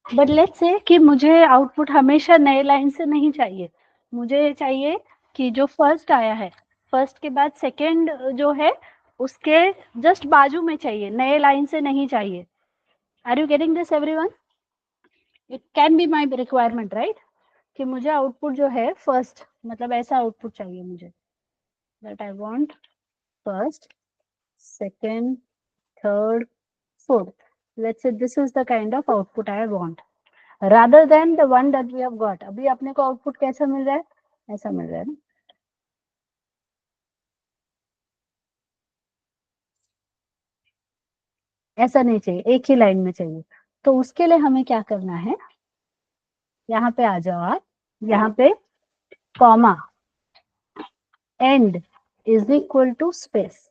बट लेट्स से कि मुझे आउटपुट हमेशा नए लाइन से नहीं चाहिए. मुझे चाहिए कि जो फर्स्ट आया है, फर्स्ट के बाद सेकंड जो है उसके जस्ट बाजू में चाहिए, नए लाइन से नहीं चाहिए. Are you getting this everyone? It can be my requirement, right? कि मुझे आउटपुट जो है फर्स्ट, मतलब ऐसा आउटपुट चाहिए मुझे, that I want first, second, third, fourth. Let's say this is the kind of output I want, rather than the one that we have got. अभी अपने को आउटपुट कैसा मिल रहा है, ऐसा मिल रहा है ना. ऐसा नहीं चाहिए, एक ही लाइन में चाहिए. तो उसके लिए हमें क्या करना है, यहाँ पे आ जाओ आप, यहाँ पे comma, end is equal to space.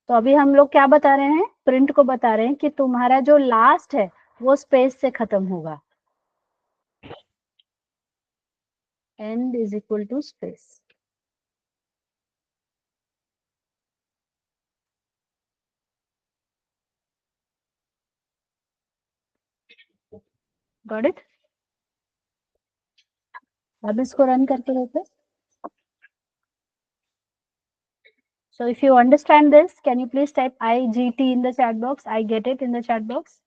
तो अभी हम लोग क्या बता रहे हैं, प्रिंट को बता रहे हैं कि तुम्हारा जो लास्ट है वो स्पेस से खत्म होगा. End is equal to space. Got it? अब इसको रन करके देखो. So if you understand this, can you please type IGT in the chat box? I get it in the chat box.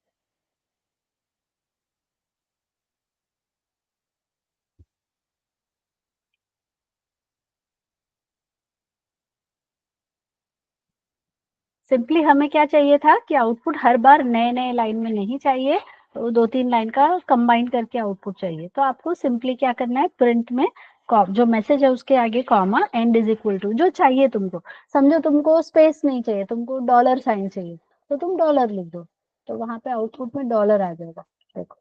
Simply हमें क्या चाहिए था कि आउटपुट हर बार नए नए लाइन में नहीं चाहिए, तो दो तीन लाइन का कंबाइन करके आउटपुट चाहिए. तो आपको सिंपली क्या करना है, प्रिंट में जो मैसेज है उसके आगे comma, end is equal to, जो चाहिए तुमको. समझो तुमको स्पेस नहीं चाहिए, तुमको डॉलर साइन चाहिए, तो तुम डॉलर लिख दो, तो वहां पे आउटपुट में डॉलर आ जाएगा. देखो,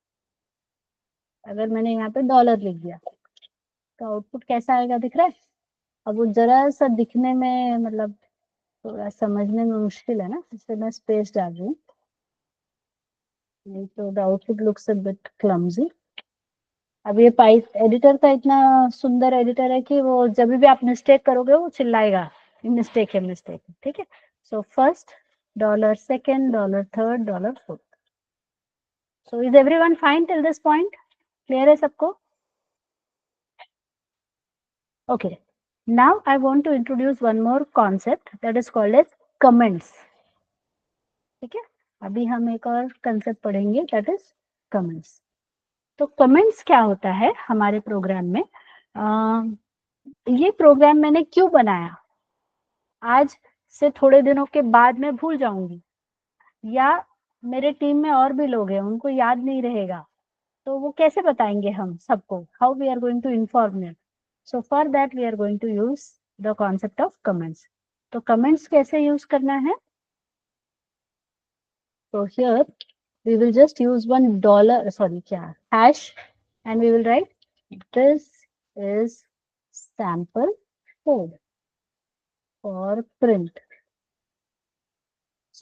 अगर मैंने यहाँ पे डॉलर लिख दिया तो आउटपुट कैसा आएगा, दिख रहा है? अब वो जरा सा दिखने में, मतलब थोड़ा समझने में मुश्किल है ना, इसलिए मैं स्पेस डाल रही हूँ. नहीं तो the output looks a bit clumsy. अब ये पाइप एडिटर का इतना सुंदर एडिटर है कि वो जब भी आप मिस्टेक करोगे वो चिल्लाएगा, मिस्टेक है, मिस्टेक है. ठीक है. So first, dollar second, dollar third, dollar fourth. So is everyone fine till this point? Clear है सबको? Okay. Now I want to introduce one more concept that is called as comments. ठीक है, अभी हम एक और कंसेप्ट पढ़ेंगे, that is comments. तो कमेंट्स क्या होता है हमारे प्रोग्राम में? ये प्रोग्राम मैंने क्यों बनाया, आज से थोड़े दिनों के बाद मैं भूल जाऊंगी, या मेरे टीम में और भी लोग हैं उनको याद नहीं रहेगा, तो वो कैसे बताएंगे हम सबको, how we are going to inform them? So for that we are going to use the concept of comments. तो कमेंट्स कैसे यूज करना है? So here we will just use one dollar, sorry, क्या hash, and we will write this is sample code for print.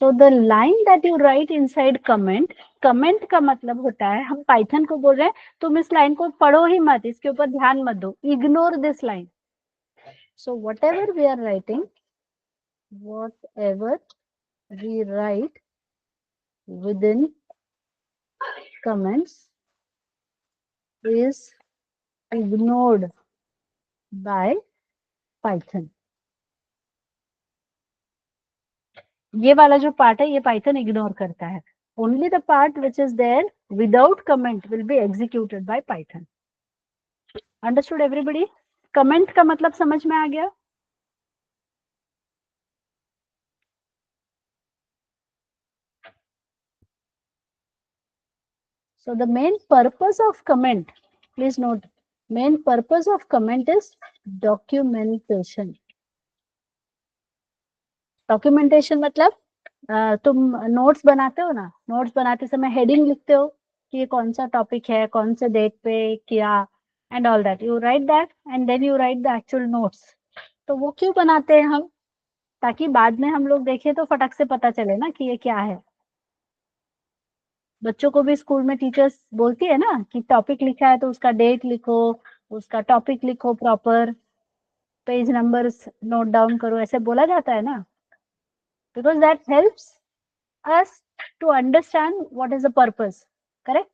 So the line that you write inside comment, comment का मतलब होता है, हम Python को बोल रहे हैं तुम इस लाइन को पढ़ो ही मत, इसके ऊपर ध्यान मत दो, ignore this line. So whatever we are writing, whatever we write within comments is ignored by Python. ये वाला जो पार्ट है ये पाइथन इग्नोर करता है. Only the part which is there without comment will be executed by Python. Understood everybody? Comment का मतलब समझ में आ गया? So the main purpose of comment, please note, main purpose of comment is documentation. Documentation मतलब तुम notes बनाते हो ना, नोट्स बनाते समय हेडिंग लिखते हो कि ये कौन सा टॉपिक है, कौन से डेट पे किया, and all that you write that, and then you write the actual notes. तो वो क्यों बनाते हैं हम? ताकि बाद में हम लोग देखें तो फटक से पता चले ना कि ये क्या है. बच्चों को भी स्कूल में टीचर्स बोलती है ना कि टॉपिक लिखा है तो उसका डेट लिखो, उसका टॉपिक लिखो, proper page numbers note down करो, ऐसे बोला जाता है ना, because that helps us to understand what is the purpose, correct?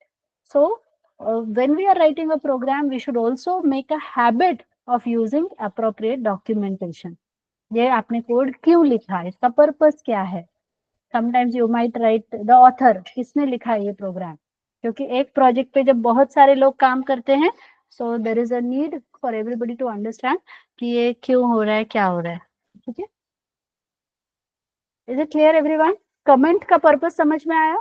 So when we are writing a program, we should also make a habit of using appropriate documentation. ये आपने code क्यों लिखा, इसका पर्पस क्या है. Sometimes you might right the author, किसने लिखा है ये प्रोग्राम, क्योंकि एक प्रोजेक्ट पे जब बहुत सारे लोग काम करते हैं, so there is a need for everybody to understand कि ये क्यों हो रहा है, क्या हो रहा है. ठीक है, is it clear everyone? Comment का पर्पस समझ में आया?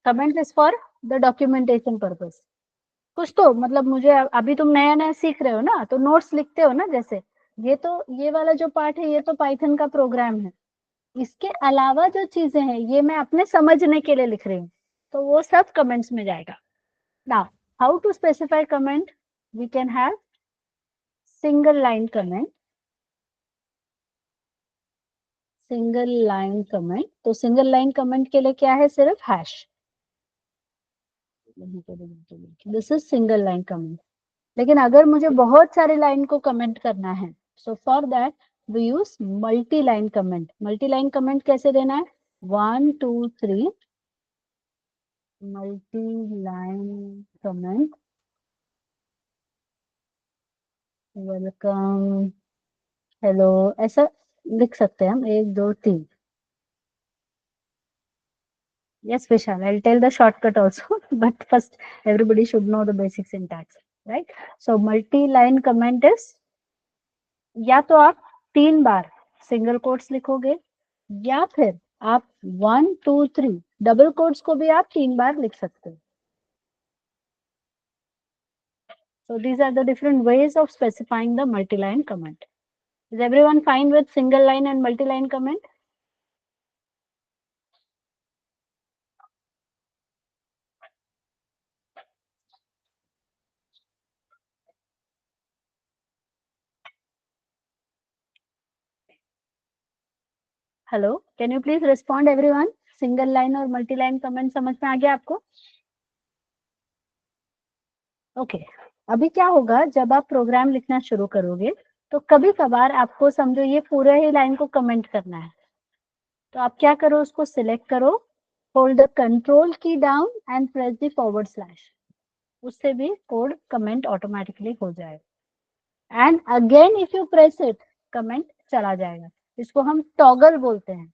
Comment is for the documentation purpose. कुछ तो मतलब मुझे अभी तुम नया नया सीख रहे हो ना, तो नोट्स लिखते हो ना, जैसे ये तो ये वाला जो पार्ट है ये तो पाइथन का प्रोग्राम है, इसके अलावा जो चीजें हैं ये मैं अपने समझने के लिए लिख रही हूँ, तो वो सब कमेंट्स में जाएगा. Now how to specify comment? We can have single line comment. Single line comment, तो सिंगल लाइन कमेंट के लिए क्या है, सिर्फ hash. This is single line comment. लेकिन अगर मुझे बहुत सारे लाइन को कमेंट करना है, so for that we use multi line comment. Multi line comment कैसे देना है, 1 2 3 multi line comment, welcome, hello, ऐसा लिख सकते हैं हम, 1 2 3. Yes, Vishal, I'll tell the shortcut also, but first everybody should know the basic syntax, right? So multi-line comment is, या तो आप 3 बार सिंगल कोट्स लिखोगे, या फिर आप 1 2 3 डबल कोट्स को भी आप 3 बार लिख सकते हो. So these are the different ways of specifying the multi-line comment. Is everyone fine with single line and multi-line comment? Hello, can you please respond everyone? Single line और multi-line comment समझ में आ गया आपको? ओके. अभी क्या होगा, जब आप प्रोग्राम लिखना शुरू करोगे तो कभी कभार आपको समझो ये पूरे ही लाइन को कमेंट करना है, तो आप क्या करो, उसको सिलेक्ट करो, hold the control key down and press the forward slash. उससे भी कोड कमेंट ऑटोमेटिकली हो जाएगा. And again if you press it, comment चला जाएगा. इसको हम टॉगल बोलते हैं.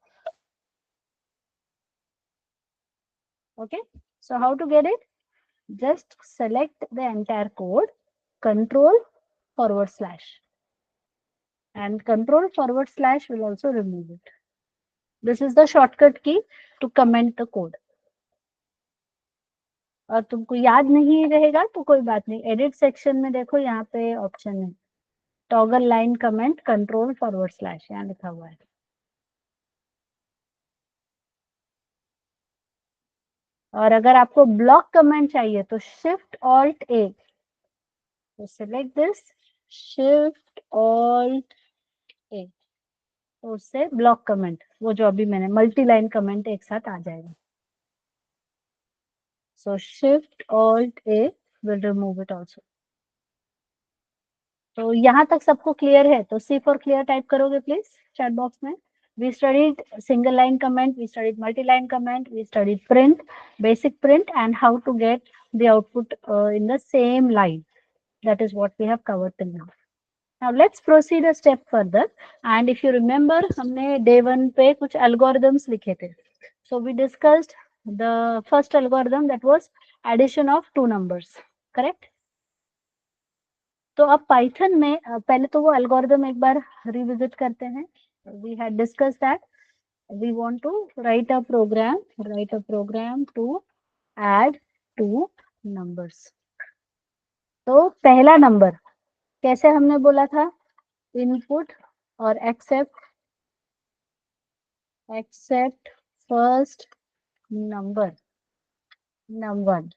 Okay, so how to get it? Just select the entire code, control forward slash, and control forward slash will also remove it. This is the shortcut key to comment the code. और तुमको याद नहीं रहेगा तो कोई बात नहीं, edit section में देखो, यहाँ पे ऑप्शन है toggle line comment control forward slash, यहाँ लिखा हुआ है. और अगर आपको ब्लॉक कमेंट चाहिए तो शिफ्ट ऑल्ट ए, तो सिलेक्ट दिस, शिफ्ट ऑल्ट ए, तो उससे ब्लॉक कमेंट, वो जो अभी मैंने मल्टी लाइन कमेंट एक साथ आ जाएगा. So shift alt A will remove it also. तो यहाँ तक सबको क्लियर है? तो सी फॉर क्लियर टाइप करोगे प्लीज चैट बॉक्स में. We studied single line comment, we studied multi-line comment, we studied print, basic print, and how to get the output in the same line. That is what we have covered till now. Now let's proceed a step further. And if you remember, हमने day 1 पे कुछ algorithms लिखे थे. So we discussed the first algorithm, that was addition of two numbers, correct? तो अब Python में पहले तो वो एल्गोरिदम एक बार रिविजिट करते हैं. We had discuss that we want to write a program to add two numbers. तो पहला नंबर कैसे हमने बोला था, इनपुट और accept first number num1.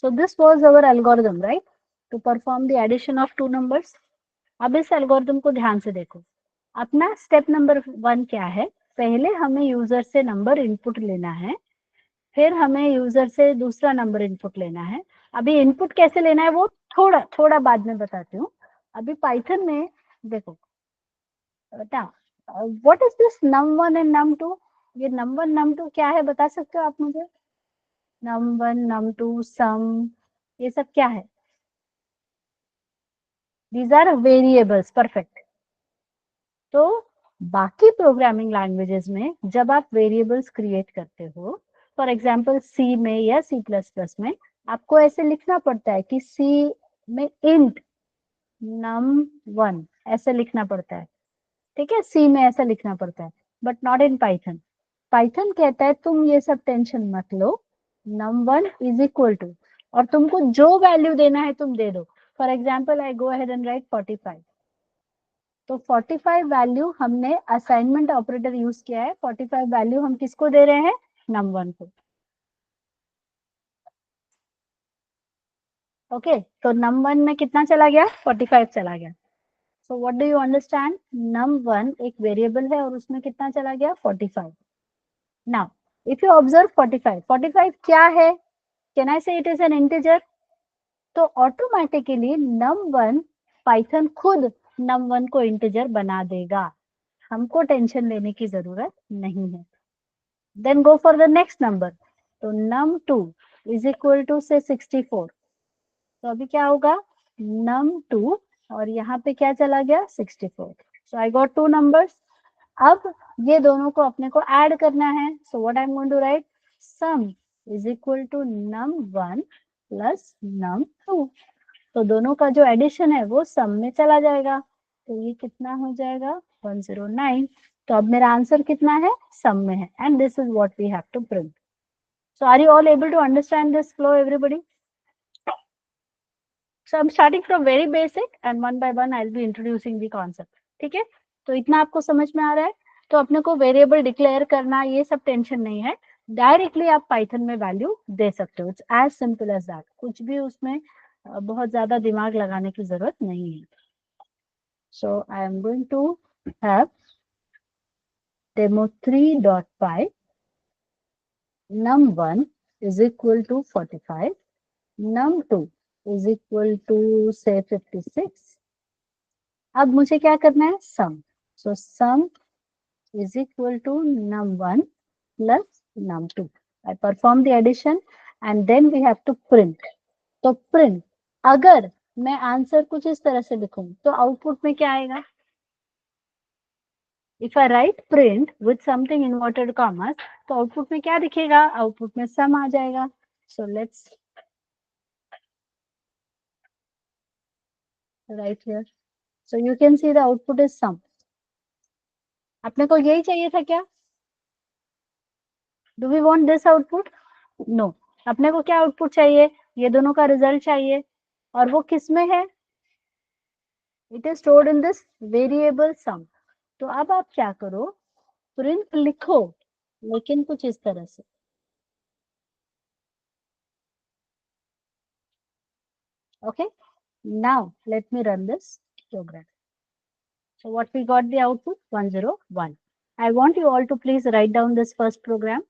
So this was our algorithm, right, to perform the addition of two numbers. अब इस algorithm को ध्यान से देखो. अपना स्टेप नंबर 1 क्या है, पहले हमें यूजर से नंबर इनपुट लेना है, फिर हमें यूजर से दूसरा नंबर इनपुट लेना है. अभी इनपुट कैसे लेना है वो थोड़ा थोड़ा बाद में बताती हूँ. अभी पाइथन में देखो बेटा, what is this num1 and num2. ये num1 num2 क्या है बता सकते हो आप मुझे? num1 num2 सम, ये सब क्या है? These are variables. परफेक्ट. तो बाकी प्रोग्रामिंग लैंग्वेजेस में जब आप वेरिएबल्स क्रिएट करते हो, फॉर एग्जांपल सी में या सी प्लस प्लस में, आपको ऐसे लिखना पड़ता है कि सी में इंट num1 ऐसे लिखना पड़ता है. ठीक है, सी में ऐसा लिखना पड़ता है, but not in Python. Python कहता है तुम ये सब टेंशन मत लो, num1 इज इक्वल टू, और तुमको जो वैल्यू देना है तुम दे दो. For example I go ahead and right 45. तो 45 वैल्यू हमने असाइनमेंट ऑपरेटर यूज किया है. 45 वैल्यू हम किसको दे रहे हैं? num1 को. ओके, तो num1 में कितना चला गया? 45 चला गया. So what do you understand, num1 एक वेरिएबल है और उसमें कितना चला गया? 45. नाउ इफ यू ऑब्जर्व 45, 45 क्या है? कैन आई से इट इज एन इंटीजर? तो ऑटोमेटिकली num1, पाइथन खुद num1 को इंटीजर बना देगा, हमको टेंशन लेने की जरूरत नहीं है. Then go for the next number. तो num2 इज इक्वल टू से 64. तो अभी क्या होगा? num2 और यहाँ पे क्या चला गया? 64. So I got two numbers. अब ये दोनों को अपने को ऐड करना है. So what I am going to write, sum is equal to num1 plus num2. तो दोनों का जो एडिशन है वो सम में चला जाएगा. तो ये कितना हो जाएगा? 109. तो अब मेरा आंसर कितना है? सम में है. And this is what we have to print. So are you all able to understand this flow, everybody? So I'm starting from very basic and one by one I'll be introducing the concept. ठीक है, तो इतना आपको समझ में आ रहा है. तो अपने को वेरिएबल डिक्लेयर करना ये सब टेंशन नहीं है, डायरेक्टली आप पाइथन में वैल्यू दे सकते हो. It's as simple as that. कुछ भी उसमें बहुत ज्यादा दिमाग लगाने की जरूरत नहीं है. So I am going to have demo3.py num1 is equal to 45, num2 is equal to say 56. अब मुझे क्या करना है? सम. सो सम is equal to num1 plus num2. I perform the addition and then we have to print. तो print, अगर मैं answer कुछ इस तरह से लिखूं तो आउटपुट में क्या आएगा? If I write print with something inverted commas, तो आउटपुट में क्या दिखेगा? आउटपुट में सम आ जाएगा. So let's write here. So you can see the output is sum. अपने को यही चाहिए था क्या? Do we want this output? No. अपने को क्या आउटपुट चाहिए? ये दोनों का रिजल्ट चाहिए. और वो किस में है? It is stored in this variable sum. तो अब आप क्या करो, प्रिंट लिखो, लेकिन कुछ इस तरह से. Okay, now let me run this program. So what we got the output? 101. I want you all to please write down this first program.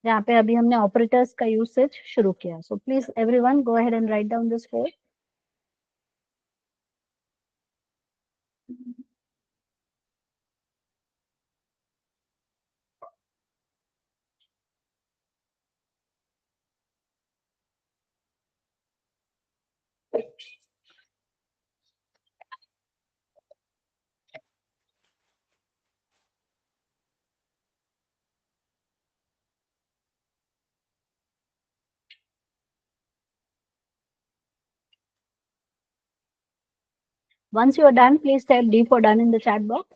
जहाँ पे अभी हमने ऑपरेटर्स का यूसेज शुरू किया. So please everyone go ahead and write down this code. Once you are done, please type D for done in the chat box.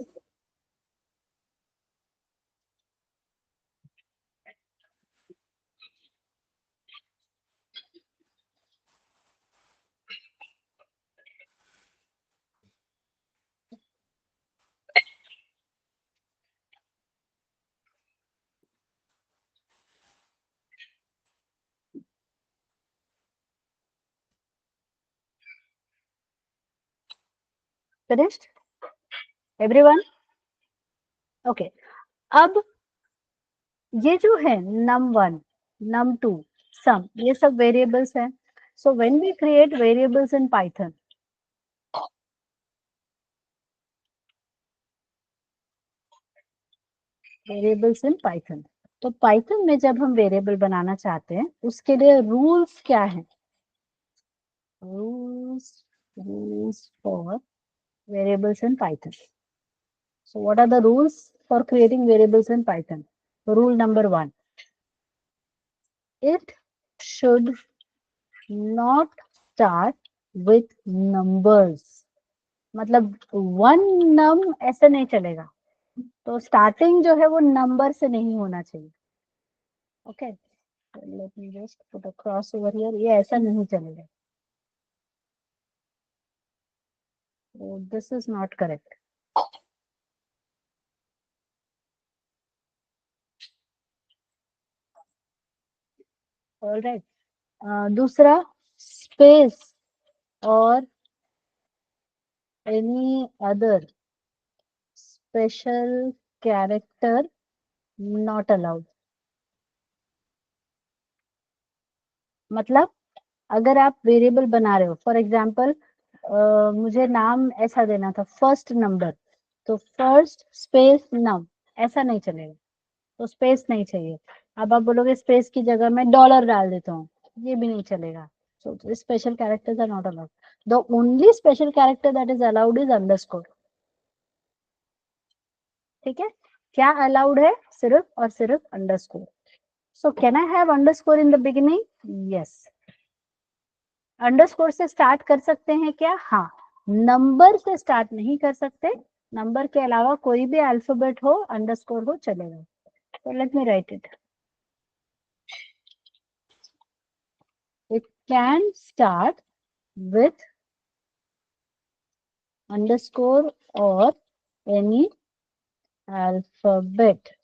Finished? Everyone? Okay. अब ये जो है num1, num2, sum, ये सब variables हैं. So when we create variables in Python, तो Python में जब हम वेरिएबल बनाना चाहते हैं उसके लिए रूल्स क्या है? Rules for variables in Python. So what are the rules for creating variables in Python? Rule number 1, it should not start with numbers. मतलब वन नम ऐसे नहीं चलेगा, तो स्टार्टिंग जो है वो नंबर से नहीं होना चाहिए. Okay, late me just put a cross over here. ये ऐसा नहीं चलेगा. This is not correct. Alright. दूसरा, स्पेस और any other special character not allowed. मतलब अगर आप वेरिएबल बना रहे हो, फॉर एग्जाम्पल मुझे नाम ऐसा देना था, फर्स्ट नंबर, तो फर्स्ट स्पेस नम, ऐसा नहीं चलेगा. तो स्पेस नहीं चाहिए. अब आप बोलोगे स्पेस की जगह मैं डॉलर डाल देता हूँ, ये भी नहीं चलेगा. So special characters are not allowed. The only special character that is allowed is underscore. ठीक है, क्या अलाउड है? सिर्फ और सिर्फ underscore. So can I have underscore in the beginning? Yes. Underscore से स्टार्ट कर सकते हैं क्या? हाँ. नंबर से स्टार्ट नहीं कर सकते. नंबर के अलावा कोई भी अल्फाबेट हो, अंडरस्कोर हो, चलेगा. So let me write it. It can start with underscore or any alphabet.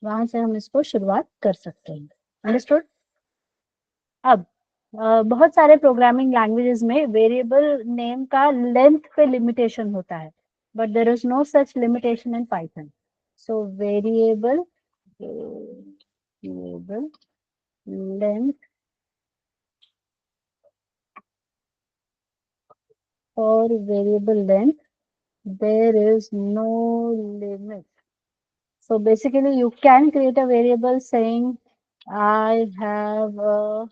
वहां से हम इसको शुरुआत कर सकते हैं. अंडरस्टूड? अब बहुत सारे प्रोग्रामिंग लैंग्वेजेस में वेरिएबल नेम का लेंथ पे लिमिटेशन होता है, but there is no such limitation in Python. So variable length or variable length, there is no limit. So basically you can create a variable saying I have a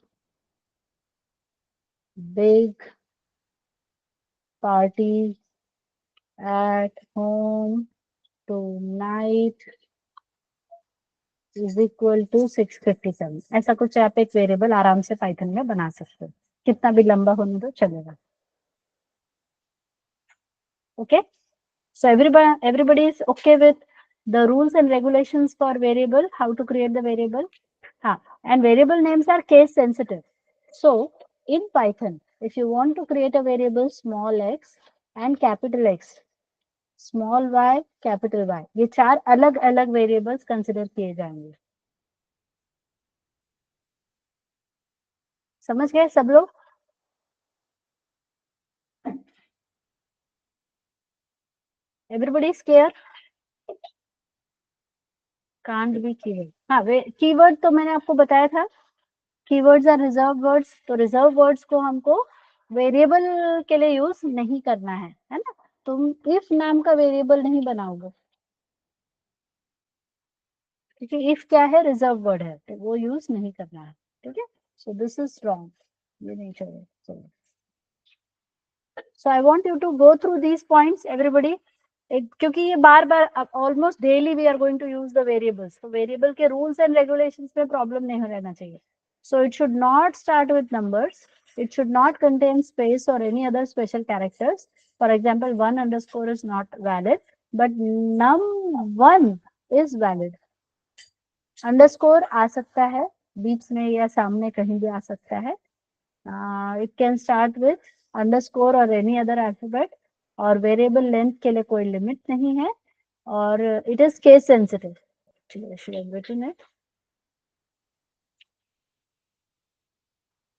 big party at home tonight is equal to 657. ऐसा कुछ आप एक variable आराम से Python में बना सकते हो, कितना भी लंबा होने दो चलेगा. Okay, so everybody is okay with the rules and regulations for variable, how to create the variable. And variable names are case sensitive. So in Python, if you want to create a variable small x and capital X, small y, capital Y, ये चार अलग अलग variables consider किए जाएंगे. समझ गए सब लोग? Everybody is clear? Can't be keyword. हाँ, कीवर्ड तो मैंने आपको बताया था. Keywords are reserve words. तो रिजर्व वर्ड्स को हमको वेरिएबल के लिए यूज नहीं करना है ना. तुम इफ नाम का वेरिएबल नहीं बनाओगे, क्योंकि इफ क्या है? रिजर्व वर्ड है, तो वो यूज नहीं करना है. ठीक है, सो दिस इज रॉन्ग, ये नहीं चाहिए. चलो, so I want you to go through these points everybody, क्योंकि ये बार बार almost daily we are going to use the variables. तो वेरिएबल के रूल्स एंड रेगुलेशंस में प्रॉब्लम नहीं रहना चाहिए. So it should not start with numbers. It should not contain space or any other special characters. For example, 1 underscore is not valid, but num1 is valid. Underscore आ सकता है बीच में या सामने कहीं भी आ सकता है. It can start with underscore और एनी अदर अल्फाबेट, और वेरिएबल लेंथ के लिए कोई लिमिट नहीं है, और it is case sensitive.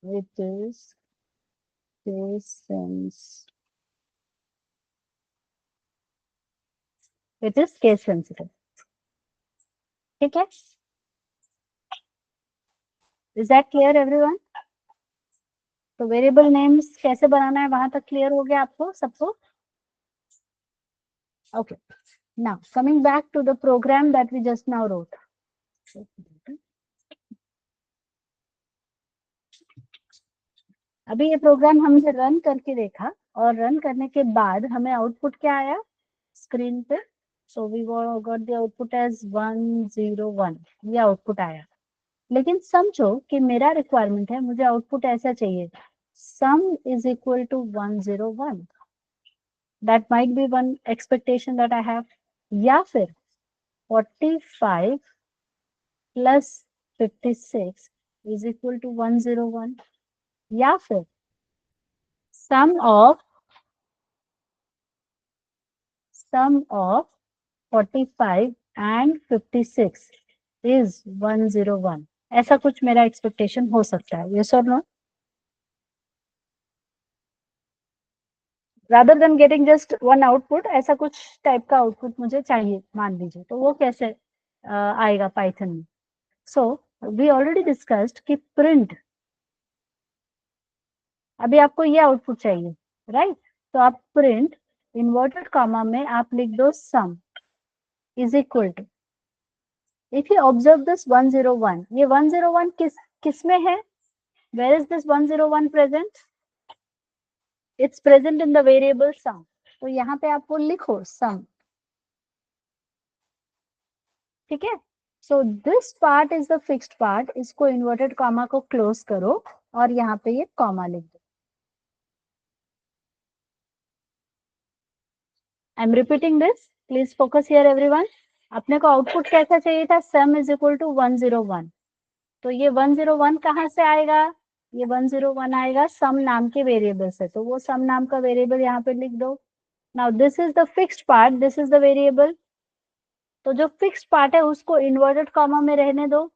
It is case sensitive. It is case sensitive. ठीक है? Is that clear everyone? तो वेरिएबल नेम्स कैसे बनाना है वहां तक क्लियर हो गया आपको सबको? Okay. Now coming back to the program that we just now wrote. अभी ये प्रोग्राम हमने रन करके देखा, और रन करने के बाद हमें आउटपुट क्या आया स्क्रीन पे? So we got the output as 101. ये आउटपुट आया. लेकिन समझो कि मेरा रिक्वायरमेंट है, मुझे आउटपुट ऐसा चाहिए, sum is equal to 101. That might be one expectation that I have. या फिर 45 प्लस 56 इज इक्वल टू 101. या फिर sum of 45 and 56 is 101. ऐसा कुछ मेरा एक्सपेक्टेशन हो सकता है. yes or no? rather than getting just one output, ऐसा कुछ टाइप का आउटपुट मुझे चाहिए मान लीजिए. तो वो कैसे आएगा पाइथन में? सो वी ऑलरेडी डिस्कस्ड कि प्रिंट, अभी आपको ये आउटपुट चाहिए, राइट? तो आप प्रिंट इन्वर्टेड कॉमा में आप लिख दो sum is equal to, if you observe this 101, ये 101 किस में है? Where is this 101 present? It's present in the variable sum. तो यहाँ पे आपको लिखो सम. ठीक है? So this part is the fixed part. इसको इन्वर्टेड कॉमा को क्लोज करो और यहाँ पे ये कॉमा लिख दो. I am repeating this, please focus here everyone. अपने को आउटपुट कैसा चाहिए था? Sum is equal to 101. तो ये 101 कहाँ से आएगा? ये 101 आएगा सम नाम के वेरिएबल से. तो वो सम नाम का वेरिएबल यहाँ पे लिख दो. Now this is the fixed part, this is the variable. तो जो फिक्स्ड पार्ट है उसको इन्वर्टेड कॉमा में रहने दो,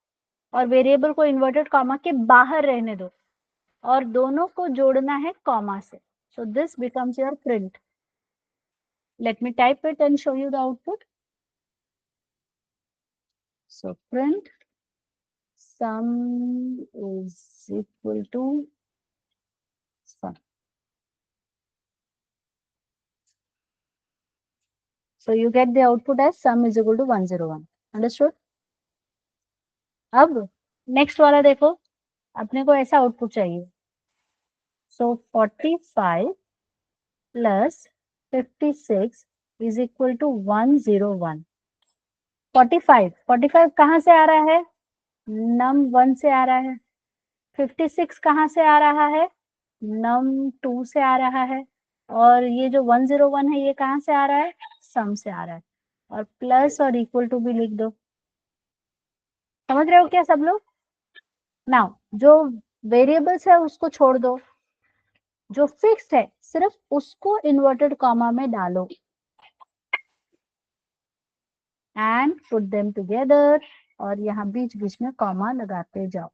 और वेरिएबल को इन्वर्टेड कॉमा के बाहर रहने दो, और दोनों को जोड़ना है कॉमा से. So this becomes your print. Let me type it and show you the output. So print sum is equal to sum. So you get the output as sum is equal to 101. Understood? अब next वाला देखो, अपने को ऐसा output चाहिए. सो 45 plus 56 is equal to 101. 45 कहाँ से आ रहा है? नम 1 से आ रहा है. 56 कहाँ से आ रहा है? नम 2 से आ रहा है. और ये जो 101 है ये कहाँ से आ रहा है? सम से आ रहा है. और प्लस और इक्वल टू भी लिख दो. समझ रहे हो क्या सब लोग? नाउ जो वेरिएबल्स है उसको छोड़ दो, जो फिक्स्ड है सिर्फ उसको इन्वर्टेड कॉमा में डालो एंड पुट देम टुगेदर, और यहाँ बीच बीच में कॉमा लगाते जाओ.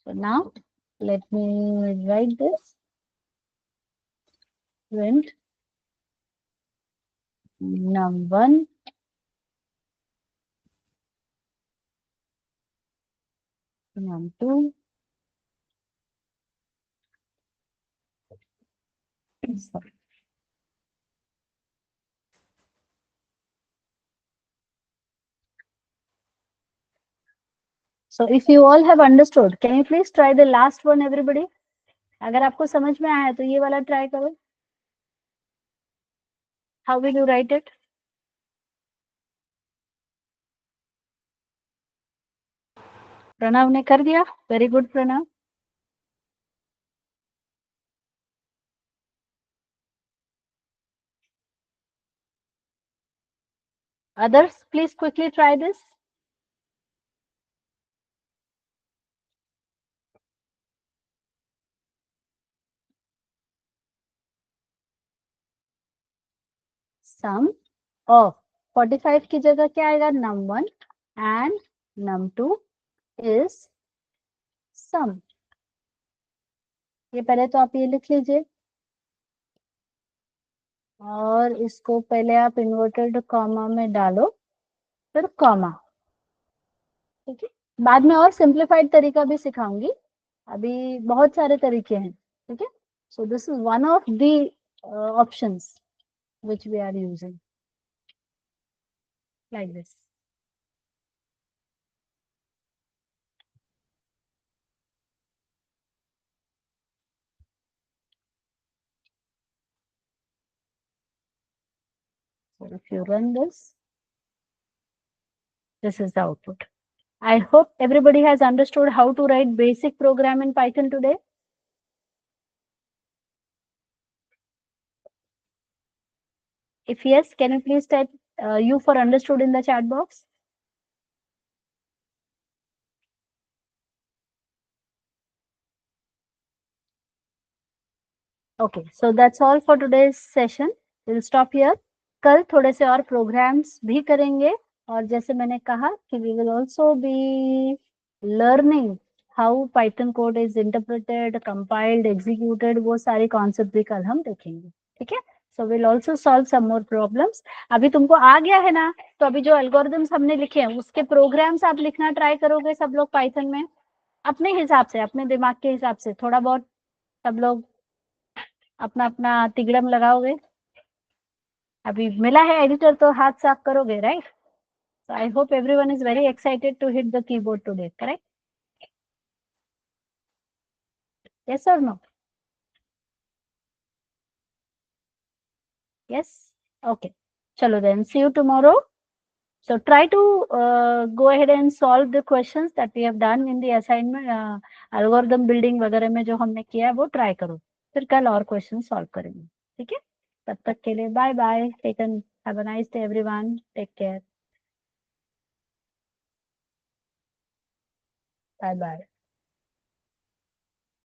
So now let me write this. Print num1 num2 sorry. So if you all have understood, can you please try the last one everybody? अगर आपको समझ में आया तो ये वाला ट्राई करो. How will you write it? Pranav ने कर दिया, very good Pranav. Others, please quickly try this. Sum of 45 की जगह क्या आएगा, num1 and num2 is sum। ये पहले तो आप ये लिख लीजिए और इसको पहले आप इन्वर्टेड कॉमा में डालो, फिर कॉमा, ठीक है। बाद में और सिंप्लीफाइड तरीका भी सिखाऊंगी, अभी बहुत सारे तरीके हैं, ठीक है। So this is one of the options which we are using like this. So if you run this is the output. I hope everybody has understood how to write basic program in Python today. If yes, can you please type U for understood in the chat box? Okay, so that's all for today's session. We'll stop here. कल थोड़े से और programmes भी करेंगे और जैसे मैंने कहा कि we will also be learning how Python code is interpreted, compiled, executed, वो सारे कॉन्सेप्ट भी कल हम देखेंगे, ठीक है। So we'll also solve some more problems. अभी तुमको आ गया है ना, तो अभी जो एल्गोरिथम्स हमने लिखे हैं उसके प्रोग्राम्स आप लिखना ट्राई करोगे सब लोग पाइथन में, अपने हिसाब से, अपने दिमाग के हिसाब से थोड़ा बहुत सब लोग अपना अपना तिगड़म लगाओगे। अभी मिला है एडिटर तो हाथ साफ करोगे, right. So I hope everyone is very excited to hit the keyboard today, correct? Yes or no? Yes? Okay. Chalo then, see you tomorrow. So try to go ahead and solve the questions that we have done in the assignment, algorithm building वगैरह में जो हमने किया है वो try करो, फिर कल और क्वेश्चन सॉल्व करेंगे, ठीक है। तब तक के लिए bye bye, taken, have a nice day everyone, take care, bye bye.